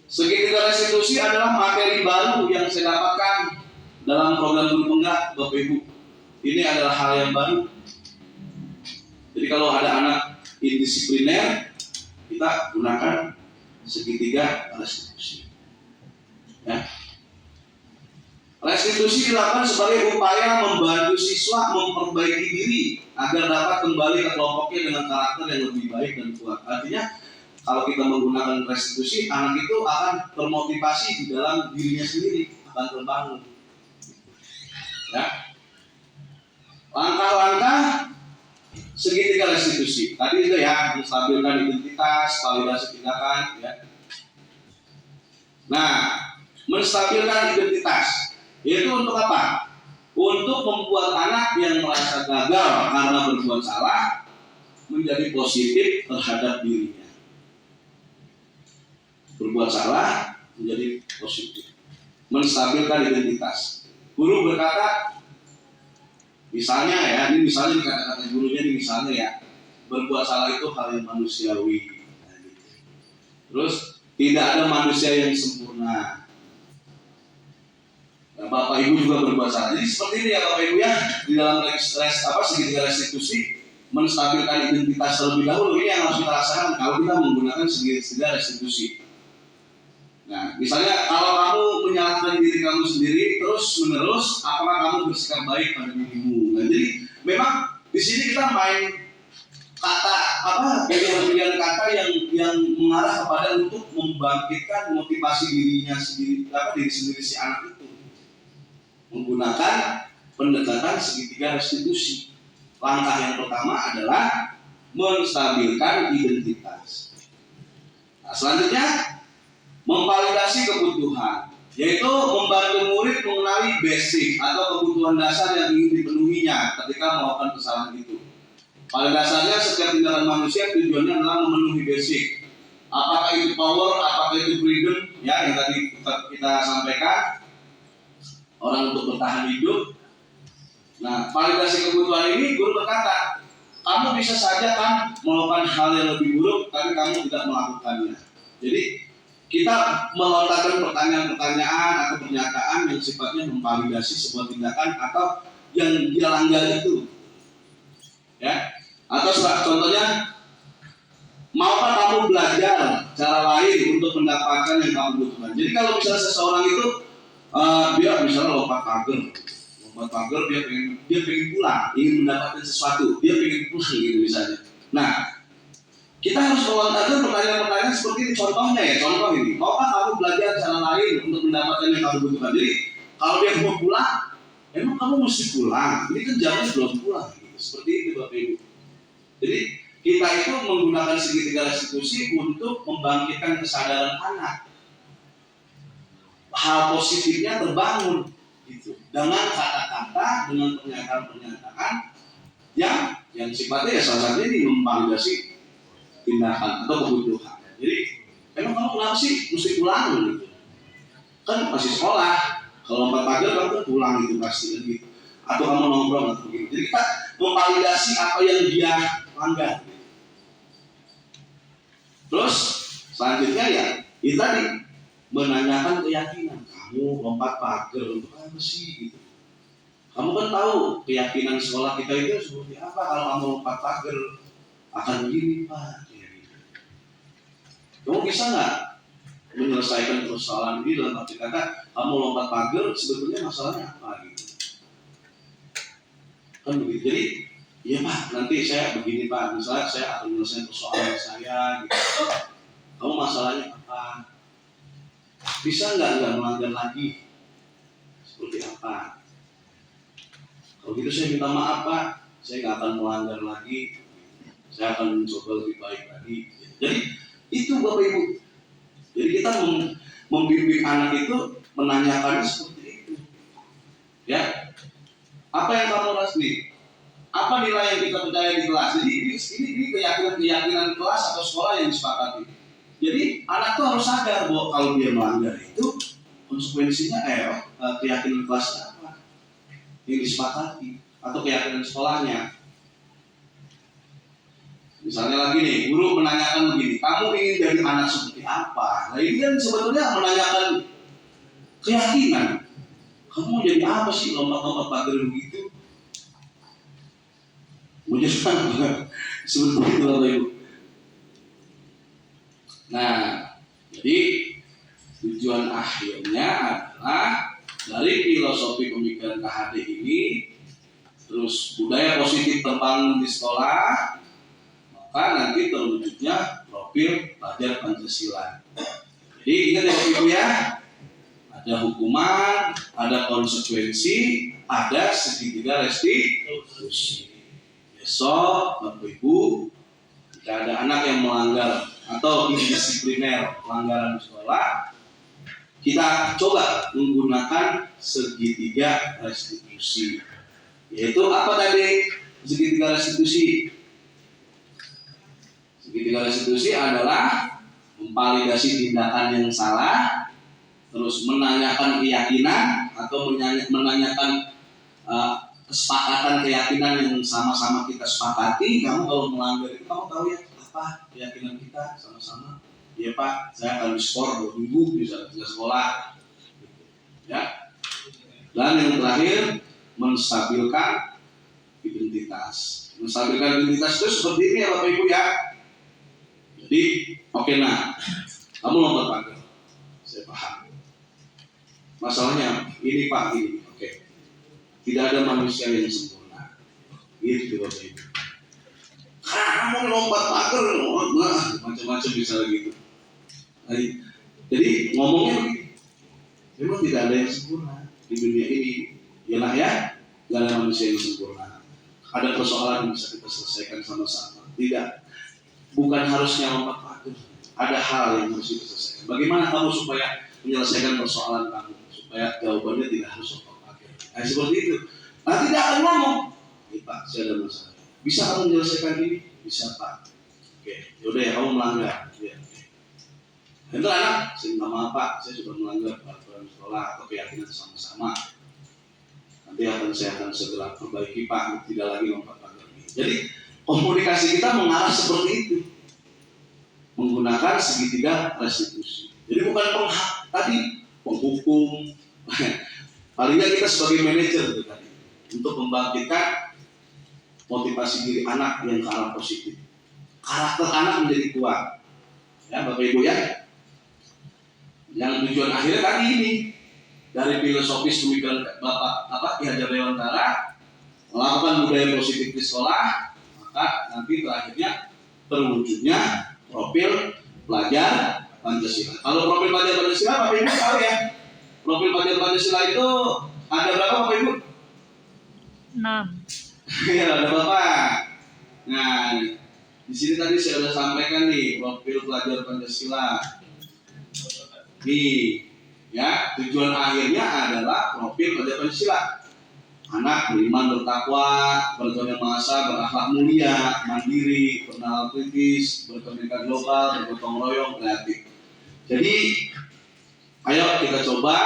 Segitiga restitusi adalah materi baru yang saya dapatkan dalam program guru penggak, Bapak Ibu. Ini adalah hal yang baru. Jadi kalau ada anak indisipliner, kita gunakan segitiga restitusi. Ya. Restitusi dilakukan sebagai upaya membantu siswa memperbaiki diri agar dapat kembali ke kelompoknya dengan karakter yang lebih baik dan kuat. Artinya, kalau kita menggunakan restitusi, anak itu akan termotivasi di dalam dirinya sendiri, akan terbangun. Ya. Langkah-langkah segitiga restitusi. Tadi itu ya, menstabilkan identitas, validasi tindakan. Ya. Nah, menstabilkan identitas itu untuk apa? Untuk membuat anak yang merasa gagal karena berbuat salah menjadi positif terhadap dirinya. Berbuat salah menjadi positif. Menstabilkan identitas. Guru berkata, misalnya ya, ini misalnya kata-kata gurunya ini misalnya ya, berbuat salah itu hal yang manusiawi. Terus tidak ada manusia yang sempurna. Nah, Bapak Ibu juga berbuat salah. Jadi seperti ini ya Bapak Ibu ya, di dalam segitiga restitusi, menstabilkan identitas terlebih dahulu. Ini yang harus kita rasakan kalau kita menggunakan segitiga restitusi. Nah, misalnya kalau kamu menyalahkan diri kamu sendiri terus-menerus, apakah kamu bersikap baik pada dirimu? Nah, jadi memang di sini kita main kata pilihan kata yang mengarah kepada untuk membangkitkan motivasi dirinya sendiri, diri sendiri si anak itu, menggunakan pendekatan segitiga restitusi. Langkah yang pertama adalah menstabilkan identitas. Nah, selanjutnya memvalidasi kebutuhan, yaitu membantu murid mengenali basic atau kebutuhan dasar yang ingin dipenuhinya ketika melakukan kesalahan itu. Pada dasarnya setiap tindakan manusia tujuannya adalah memenuhi basic. Apakah itu power, apakah itu freedom, ya yang tadi kita sampaikan, orang untuk bertahan hidup. Nah, validasi kebutuhan ini guru berkata, kamu bisa saja kan melakukan hal yang lebih buruk, tapi kamu tidak melakukannya. Jadi kita melontarkan pertanyaan-pertanyaan atau pernyataan yang sifatnya memvalidasi sebuah tindakan atau yang dia langgar itu. Ya. Atau contohnya, maukah kamu belajar cara lain untuk mendapatkan yang kamu butuhkan? Jadi kalau misalnya seseorang itu dia misalnya lompat pagar, dia pengen pulang, ingin mendapatkan sesuatu, dia pengen pulang gitu misalnya. Nah, kita harus melontarkan pertanyaan-pertanyaan seperti ini. Contohnya ya, contoh ini. Maukah kamu belajar cara lain untuk mendapatkan yang kamu butuhkan? Jadi kalau dia mau pulang, emang kamu mesti pulang. Ini kan jamnya belum pulang. Gitu. Seperti itu Bapak Ibu. Jadi kita itu menggunakan segitiga restitusi untuk membangkitkan kesadaran anak. Hal positifnya terbangun. Gitu. Dengan kata-kata, dengan pernyataan-pernyataan yang sifatnya ya salah satunya ini memvalidasi tindakan atau kebutuhan. Jadi emang kamu kenapa sih mesti pulang gitu? Kan masih sekolah. Kalau lompat pagar kamu pulang gitu pasti kan gitu. Atau kamu nongkrong atau gitu. Jadi kita memvalidasi apa yang dia langgar. Terus selanjutnya ya itu tadi menanyakan keyakinan. Kamu lompat pagar untuk apa sih gitu? Kamu kan tahu keyakinan sekolah kita itu seperti apa. Kalau kamu lompat pagar akan begini Pak. Kamu bisa nggak menyelesaikan persoalan ini dalam arti kata kamu lompat pagar sebetulnya masalahnya apa gitu? Kan begitu. Jadi iya Pak, nanti saya begini Pak, misalnya saya akan menyelesaikan persoalan saya gitu. Kamu masalahnya apa? Bisa nggak melanggar lagi? Seperti apa? Kalau gitu saya minta maaf Pak, saya nggak akan melanggar lagi. Saya akan mencoba lebih baik lagi. Jadi itu Bapak Ibu. Jadi kita membimbing anak itu menanyakan seperti itu. Ya, apa yang kamu rasmi? Apa nilai yang kita percaya di kelas? Jadi ini keyakinan kelas atau sekolah yang disepakati. Jadi anak tuh harus sadar bahwa kalau dia melanggar itu konsekuensinya keyakinan kelasnya apa yang disepakati atau keyakinan sekolahnya. Misalnya lagi nih, guru menanyakan begini, kamu ingin jadi anak seperti apa? Nah ini kan sebetulnya menanyakan keyakinan. Kamu mau jadi apa sih lompat-lompat pagar begitu? Mau jadi apa? Seperti itu Bapak Ibu. Nah, jadi tujuan akhirnya adalah dari filosofi pemikiran KHD ini, terus budaya positif terbangun di sekolah, maka nanti terwujudnya profil pelajar Pancasila. Jadi ingat ya Bapak Ibu ya, ada hukuman, ada konsekuensi, ada segitiga restitusi. Besok Bapak Ibu, jika ada anak yang melanggar atau indisipliner pelanggaran sekolah, kita coba menggunakan segitiga restitusi. Yaitu apa tadi segitiga restitusi? Segitiga restitusi adalah memvalidasi tindakan yang salah, terus menanyakan keyakinan atau menanyakan kesepakatan keyakinan yang sama-sama kita sepakati. Kamu kalau melanggar itu kamu tahu ya apa keyakinan kita sama-sama. Ya Pak, saya akan diskor 2 minggu bisa sekolah. Ya. Dan yang terakhir menstabilkan identitas. Menstabilkan identitas itu seperti ini ya Bapak Ibu ya. Jadi oke, nah kamu lompat pagar, saya paham. Masalahnya ini Pak ini. Tidak ada manusia yang sempurna. Gitu Bapak Ibu. Kamu lompat pagar, macam-macam bisa gitu. Jadi ngomongnya begini, memang tidak ada yang sempurna di dunia ini. Yalah ya, tidak ada manusia yang sempurna. Ada persoalan yang bisa kita selesaikan sama-sama. Tidak, bukan harusnya lompat pagar. Ada hal yang harus kita selesaikan. Bagaimana kamu supaya menyelesaikan persoalan kamu? Supaya jawabannya tidak harus lompat. Nah seperti itu. Nah tidak akan ngomong, Pak saya ada masalah. Bisa kamu menyelesaikan ini? Bisa Pak. Oke, yaudah ya kamu melanggar. Ya, oke. Itu anak, saya minta maaf Pak, saya sudah melanggar peraturan sekolah atau keyakinan sama-sama. Nanti saya akan segera perbaiki Pak, tidak lagi lompat pagar ini. Jadi komunikasi kita mengarah seperti itu, menggunakan segitiga restitusi. Jadi bukan penghukum. Palingnya kita sebagai manajer tadi untuk membangkitkan motivasi diri anak yang ke arah positif. Karakter anak menjadi kuat. Ya Bapak Ibu ya. Yang tujuan akhirnya tadi ini dari filosofis pemikiran Bapak Ki Hajar Dewantara melakukan budaya positif di sekolah, maka nanti terakhirnya terwujudnya profil pelajar Pancasila. Kalau profil pelajar Pancasila Bapak Ibu tahu ya. Profil pelajar Pancasila itu ada berapa Bapak Ibu? 6. Ya ada Bapak. Nah di sini tadi saya sudah sampaikan nih profil pelajar Pancasila. Nih ya tujuan akhirnya adalah profil pelajar Pancasila. Anak beriman bertakwa, bertujuan yang maha esa, berakhlak mulia, mandiri, bernakal kritis, berpendidikan global, bergotong royong, kreatif. Jadi ayo kita coba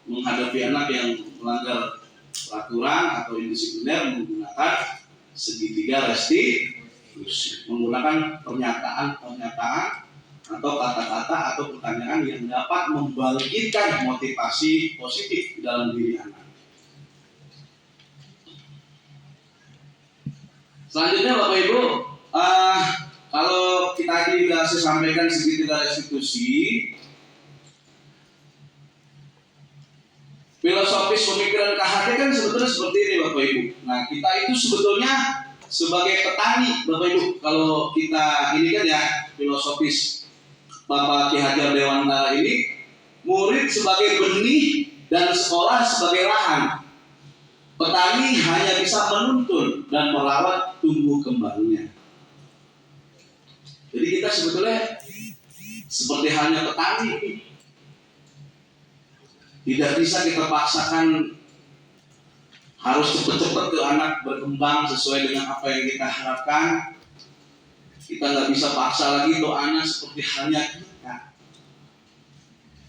menghadapi anak yang melanggar peraturan atau indisipliner menggunakan segitiga restitusi, menggunakan pernyataan atau kata-kata atau pertanyaan yang dapat membangkitkan motivasi positif di dalam diri anak. Selanjutnya Bapak Ibu, kalau kita tadi sudah saya sampaikan segitiga restitusi, filosofis pemikiran KHD kan sebetulnya seperti ini Bapak Ibu. Nah kita itu sebetulnya sebagai petani Bapak Ibu. Kalau kita ini kan ya filosofis Bapak Ki Hajar Dewantara ini, murid sebagai benih dan sekolah sebagai lahan. Petani hanya bisa menuntun dan merawat tumbuh kembangnya. Jadi kita sebetulnya seperti halnya petani ini. Tidak bisa kita paksakan harus cepat-cepat ke anak berkembang sesuai dengan apa yang kita harapkan. Kita nggak bisa paksa lagi doanya seperti halnya kita.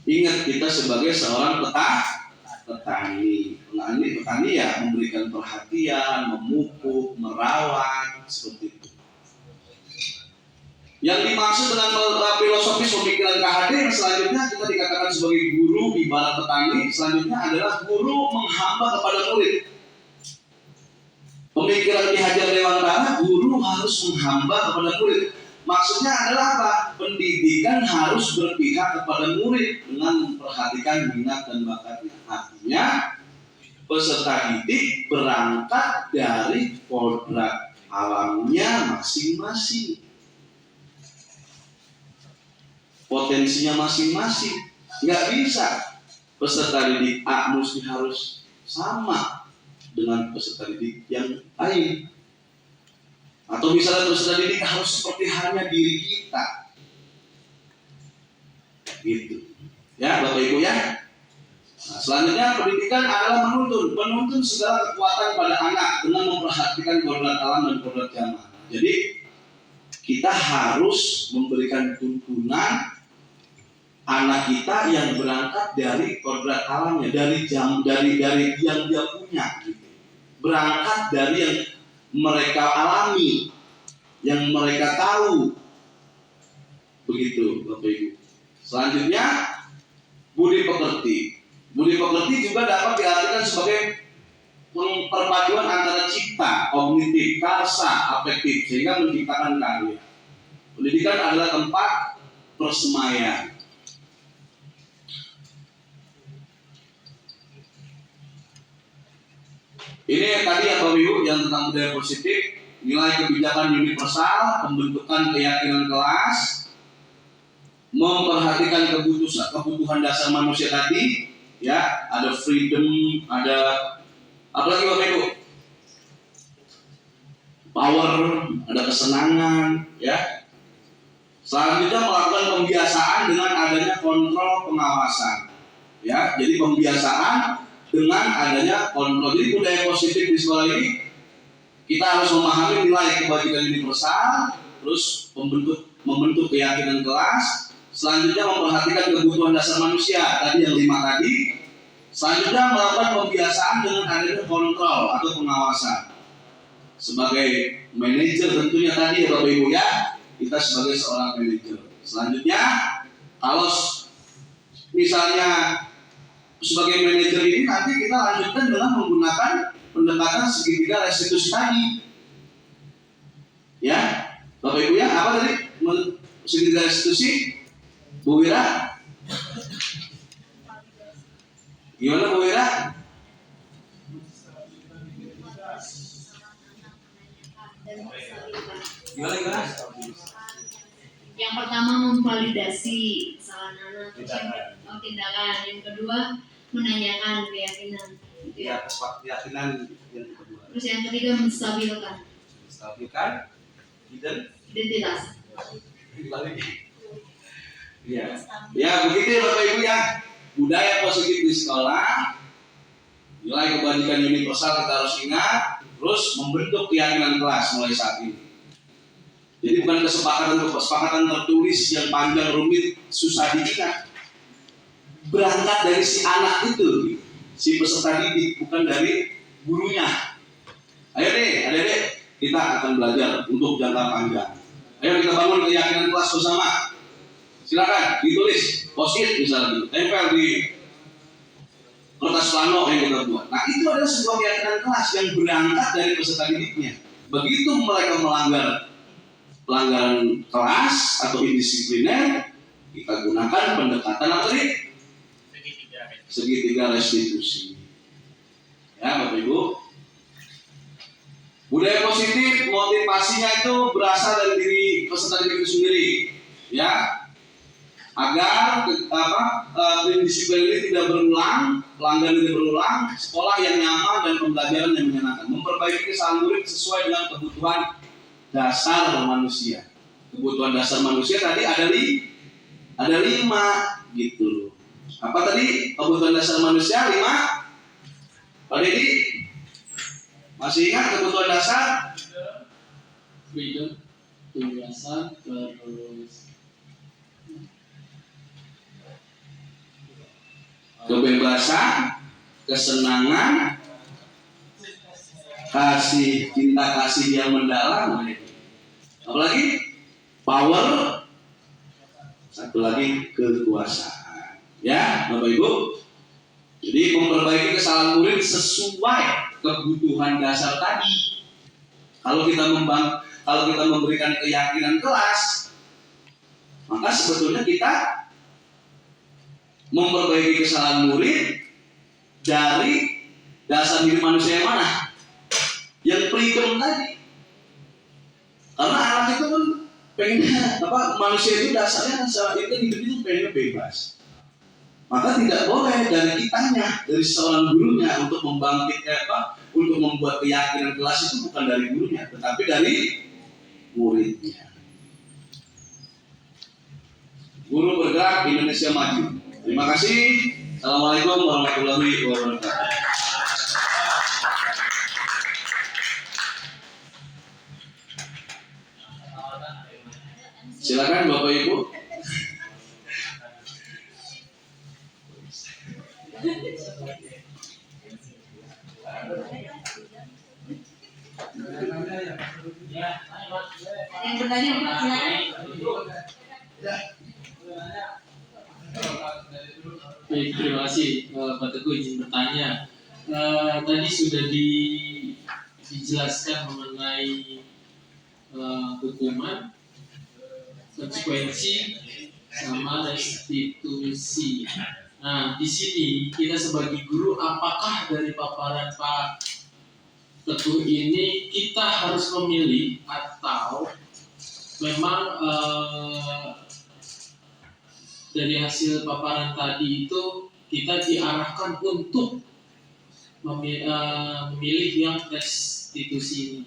Ingat, kita sebagai seorang petani ya memberikan perhatian, memupuk, merawat, seperti itu. Yang dimaksud dengan filosofis pemikiran KHD yang selanjutnya kita dikatakan sebagai guru ibarat petani, selanjutnya adalah guru menghamba kepada murid. Pemikiran Ki Hajar Dewantara, guru harus menghamba kepada murid. Maksudnya adalah apa? Pendidikan harus berpihak kepada murid dengan memperhatikan minat dan bakatnya. Artinya peserta didik berangkat dari kodrat alamnya masing-masing, potensinya masing-masing. Nggak bisa peserta didik A mesti harus sama dengan peserta didik yang lain. Atau misalnya peserta didik harus seperti halnya diri kita. Gitu. Ya, Bapak Ibu ya. Nah, selanjutnya pendidikan adalah menuntun segala kekuatan pada anak dengan memperhatikan kodrat alam dan kodrat jamaah. Jadi kita harus memberikan tuntunan anak kita yang berangkat dari kodrat alamnya, dari yang dia punya, gitu. Berangkat dari yang mereka alami, yang mereka tahu. Begitu, Bapak Ibu. Selanjutnya budi pekerti. Budi pekerti juga dapat diartikan sebagai perpaduan antara cipta, kognitif, karsa, afektif, sehingga menciptakan karya. Pendidikan adalah tempat persemaian. Ini tadi ya Bapak Ibu yang tentang budaya positif, nilai kebijakan universal, pembentukan keyakinan kelas, memperhatikan kebutuhan dasar manusia tadi, ya, ada freedom, ada apa lagi Bapak Ibu? Power, ada kesenangan, ya. Selanjutnya melakukan pembiasaan dengan adanya kontrol pengawasan, ya. Jadi pembiasaan dengan adanya kontrol. Jadi budaya positif di sekolah ini kita harus memahami nilai kebajikan universal, terus membentuk keyakinan kelas, selanjutnya memperhatikan kebutuhan dasar manusia tadi yang 5 tadi, selanjutnya melakukan pembiasaan dengan adanya kontrol atau pengawasan. Sebagai manajer tentunya tadi ya Bapak Ibu ya, kita sebagai seorang manajer. Selanjutnya kalau misalnya sebagai manajer ini nanti kita lanjutkan dengan menggunakan pendekatan segitiga restitusi tadi. Ya, Bapak Ibu ya, apa tadi? Segitiga restitusi? Bu Wira? Gimana Bu Wira? Gimana? Yang pertama memvalidasi kesalahan anak, tindakan. Yang kedua menanyakan keyakinan. Ya, keyakinan yang kedua. Terus yang ketiga menstabilkan. Identitas. Ya, ya begitu ya Bapak Ibu ya. Budaya positif di sekolah, nilai kebajikan universal kita harus ingat, terus membentuk keyakinan kelas mulai saat ini. Jadi bukan kesepakatan tertulis yang panjang rumit susah diingat. Berangkat dari si anak itu, si peserta didik, bukan dari gurunya. Ayo deh, adik-adik, kita akan belajar untuk jangka panjang. Ayo kita bangun keyakinan kelas bersama. Silakan ditulis, post-it misalnya gitu, tempel di kertas plano yang kita buat. Nah itu adalah sebuah keyakinan kelas yang berangkat dari peserta didiknya. Begitu mereka melanggar pelanggaran kelas atau indisipliner, kita gunakan pendekatan apa tadi? Segitiga restitusi. Ya Bapak Ibu. Budaya positif motivasinya itu berasal dari diri peserta didik itu sendiri, ya. Agar indisiplin ini tidak berulang, pelanggaran tidak berulang, sekolah yang nyaman dan pembelajaran yang menyenangkan, memperbaiki kesalahan murid sesuai dengan kebutuhan dasar manusia. Kebutuhan dasar manusia tadi ada Ada 5 gitu loh. Apa tadi kebutuhan dasar manusia 5? Pak Dedi masih ingat kebutuhan dasar? Freedom, kebebasan, terus Kebebasan, kesenangan, cinta kasih yang mendalam. Apalagi power, satu lagi kekuasaan. Ya, Bapak Ibu. Jadi memperbaiki kesalahan murid sesuai kebutuhan dasar tadi. Kalau kita memberikan keyakinan kelas, maka sebetulnya kita memperbaiki kesalahan murid dari dasar diri manusia yang mana? Yang freedom tadi. Karena anak itu kan pengennya manusia itu dasarnya itu hidup itu pengennya bebas. Maka tidak boleh dari kitanya, dari seorang gurunya untuk untuk membuat keyakinan kelas itu bukan dari gurunya, tetapi dari muridnya. Guru bergerak Indonesia maju. Terima kasih. Assalamualaikum warahmatullahi wabarakatuh. Silakan Bapak Ibu. Yang bertanya Pak, silakan. baik, terima kasih Pak Teguh, izin bertanya. Tadi sudah dijelaskan mengenai hukuman, konsekuensi, sama restitusi. Nah, di sini kita sebagai guru, apakah dari paparan Pak Teguh ini kita harus memilih atau memang dari hasil paparan tadi itu kita diarahkan untuk memilih yang restitusi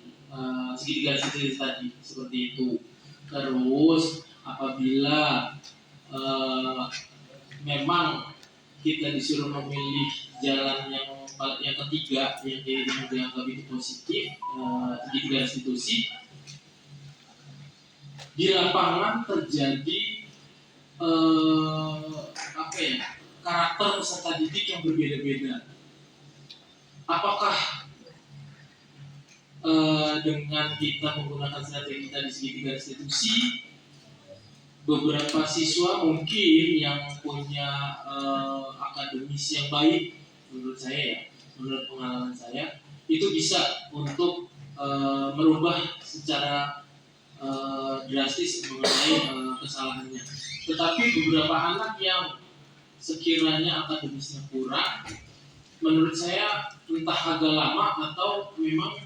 segitiga restitusi tadi seperti itu. Terus apabila memang kita disuruh memilih jalan yang ketiga yang dianggap itu positif, segitiga restitusi, di lapangan terjadi karakter peserta didik yang berbeda-beda. Apakah dengan kita menggunakan strategi tadi segitiga restitusi, beberapa siswa mungkin yang punya akademis yang baik, menurut pengalaman saya, itu bisa untuk merubah secara drastis mengenai kesalahannya. Tetapi beberapa anak yang sekiranya akademisnya kurang, menurut saya entah agak lama atau memang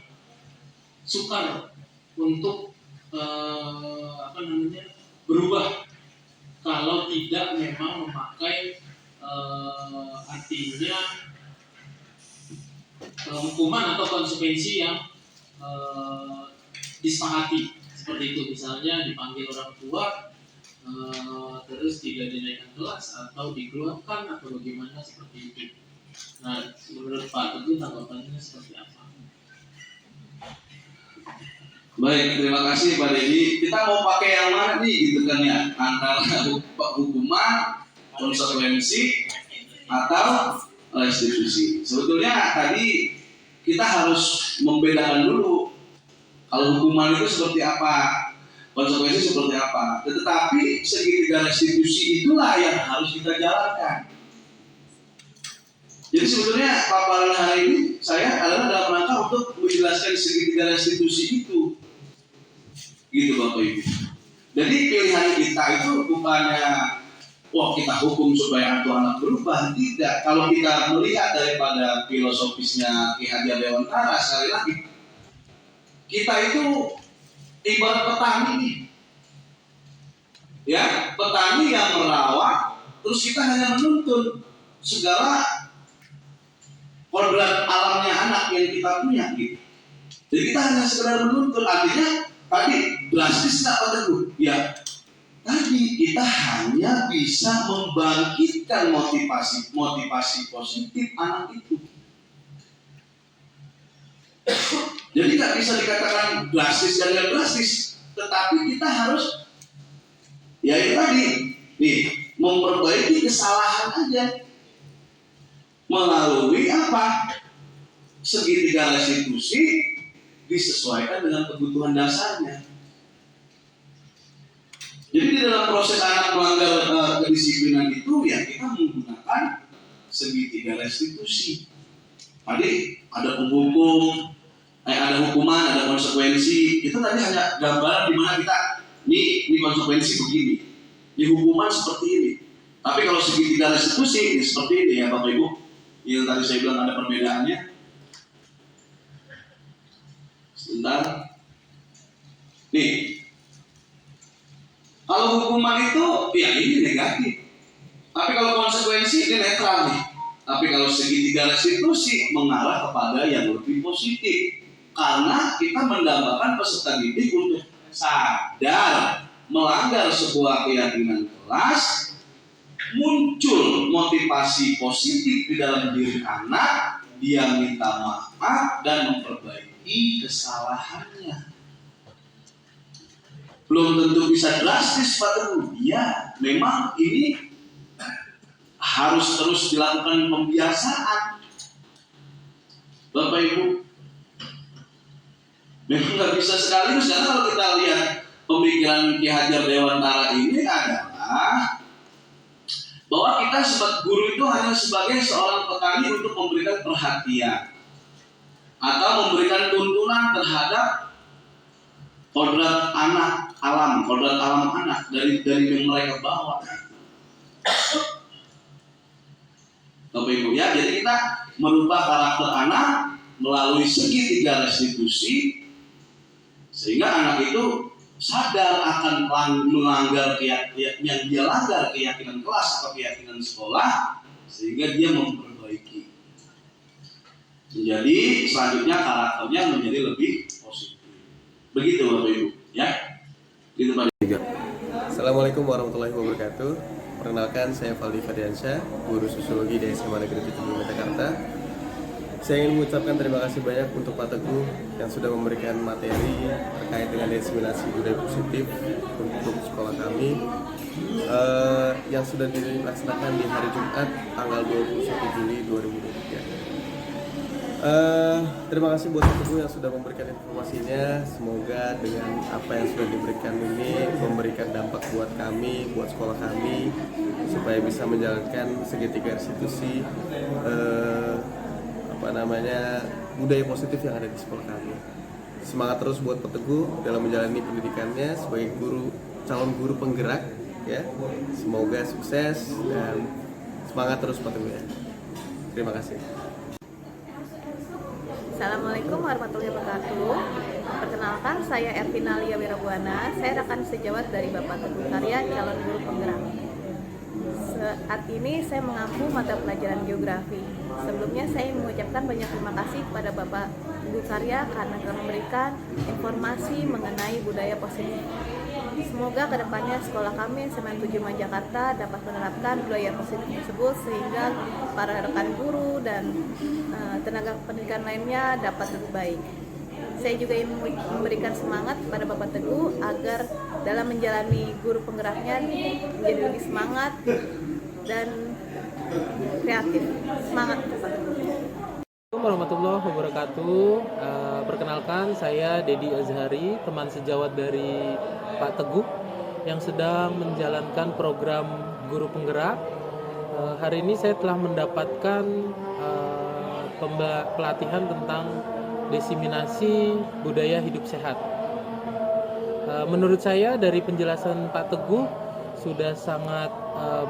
sukar untuk berubah kalau tidak memang memakai artinya hukuman atau konsekuensi yang disepakati seperti itu, misalnya dipanggil orang tua, terus tidak dinaikkan kelas atau dikeluarkan atau bagaimana seperti itu. Nah, menurut Pak Teguh tanggapannya seperti apa? Baik, terima kasih Pak Dedi. Kita mau pakai yang mana nih gitu kan ya? Antara hukuman, konsekuensi, atau restitusi. Sebetulnya tadi kita harus membedakan dulu. Kalau hukuman itu seperti apa, konsekuensi seperti apa. Tetapi segitiga restitusi itulah yang harus kita jalankan. Jadi sebetulnya paparan hari ini saya adalah dalam rangka untuk menjelaskan segitiga restitusi itu. Gitu Bapak Ibu. Jadi pilihan kita itu bukannya kita hukum supaya anak berubah, tidak. Kalau kita melihat daripada filosofisnya Ki Hajar Dewantara, sekali lagi kita itu ibarat petani nih. Ya, petani yang merawat, terus kita hanya menuntun segala kodrat alamnya anak yang kita punya gitu. Jadi kita hanya sekedar menuntun, artinya tadi drastis nggak Pak Teguh? Ya, tadi kita hanya bisa membangkitkan motivasi positif anak itu. Jadi nggak bisa dikatakan drastis dan nggak drastis, tetapi kita harus ya itu tadi nih memperbaiki kesalahan aja melalui apa? Segitiga restitusi disesuaikan dengan kebutuhan dasarnya. Jadi di dalam proses anak melanggar kedisiplinan itu ya kita menggunakan segitiga restitusi. Tadi ada ada hukuman, ada konsekuensi. Itu tadi hanya gambaran di mana kita ini konsekuensi begini, ini hukuman seperti ini. Tapi kalau segitiga restitusi ini seperti ini ya Bapak Ibu. Yang tadi saya bilang ada perbedaannya. Sebentar. Nih. Kalau hukuman itu ya ini negatif. Tapi kalau konsekuensi ini netral nih. Tapi kalau segitiga restitusi mengarah kepada yang lebih positif. Karena kita mendambakan peserta didik untuk sadar melanggar sebuah keyakinan kelas, muncul motivasi positif di dalam diri anak, dia minta maaf dan memperbaiki kesalahannya. Belum tentu bisa drastis Pak Teguh. Ya, memang ini harus terus dilakukan pembiasaan. Bapak Ibu, memang nggak bisa sekaligus karena kalau kita lihat pemikiran Ki Hajar Dewantara ini adalah bahwa kita sebagai guru itu hanya sebagai seorang petani untuk memberikan perhatian atau memberikan tuntunan terhadap kodrat alam anak dari yang mereka bawa. Bapak Ibu ya, jadi kita merubah karakter anak melalui segitiga restitusi sehingga anak itu sadar akan melanggar yang dia langgar keyakinan kelas atau keyakinan sekolah sehingga dia memperbaiki. Jadi selanjutnya karakternya menjadi lebih positif. Begitu Bapak Ibu ya. Gitu Pak. Assalamualaikum warahmatullahi wabarakatuh. Perkenalkan saya Valdi Ferdiansyah, guru sosiologi di SMA Negeri 7 Jakarta. Saya ingin mengucapkan terima kasih banyak untuk Pak Teguh yang sudah memberikan materi terkait dengan diseminasi budaya positif untuk sekolah kami yang sudah dilaksanakan di hari Jumat tanggal 21 Juli 2023. Terima kasih buat Pak Teguh yang sudah memberikan informasinya. Semoga dengan apa yang sudah diberikan ini memberikan dampak buat kami, buat sekolah kami, supaya bisa menjalankan segitiga restitusi budaya positif yang ada di sekolah kami. Semangat terus buat Pak Teguh dalam menjalani pendidikannya sebagai calon guru penggerak ya. Semoga sukses dan semangat terus Pak Teguh ya. Terima kasih. Assalamualaikum warahmatullahi wabarakatuh. Perkenalkan, saya Ervina Lia Wirabuana. Saya rekan sejawat dari Bapak Teguh Karya, calon guru penggerak. Saat ini saya mengampu mata pelajaran geografi. Sebelumnya saya mengucapkan banyak terima kasih kepada Bapak Teguh Karya karena telah memberikan informasi mengenai budaya positif. Semoga kedepannya sekolah kami SMA 7 Jakarta dapat menerapkan budaya positif tersebut sehingga para rekan guru dan tenaga pendidikan lainnya dapat lebih baik. Saya juga ingin memberikan semangat kepada Bapak Teguh agar dalam menjalani guru penggeraknya menjadi lebih semangat dan kreatif. Semangat Bapak Teguh. Assalamualaikum warahmatullahi wabarakatuh. Perkenalkan, saya Dedi Azhari, teman sejawat dari Pak Teguh yang sedang menjalankan program guru penggerak. Hari ini saya telah mendapatkan pelatihan tentang diseminasi budaya hidup sehat. Menurut saya dari penjelasan Pak Teguh sudah sangat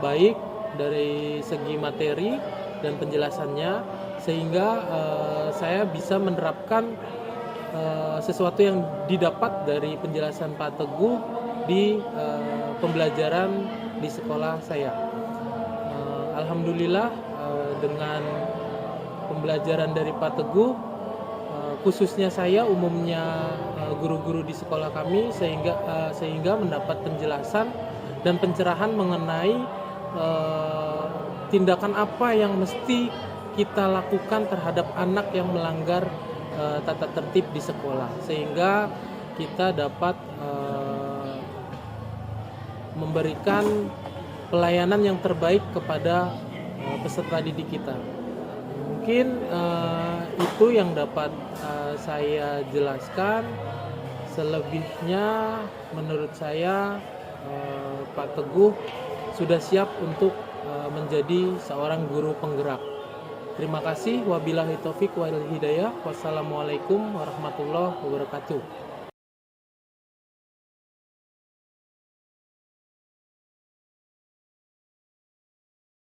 baik dari segi materi dan penjelasannya, sehingga saya bisa menerapkan sesuatu yang didapat dari penjelasan Pak Teguh di pembelajaran di sekolah saya. Alhamdulillah dengan pembelajaran dari Pak Teguh, khususnya saya umumnya guru-guru di sekolah kami sehingga mendapat penjelasan dan pencerahan mengenai tindakan apa yang mesti kita lakukan terhadap anak yang melanggar tata tertib di sekolah, sehingga kita dapat memberikan pelayanan yang terbaik kepada peserta didik kita. Mungkin itu yang dapat saya jelaskan. Selebihnya menurut saya Pak Teguh sudah siap untuk menjadi seorang guru penggerak. Terima kasih. Wabillahi taufik wal hidayah. Wassalamualaikum warahmatullahi wabarakatuh.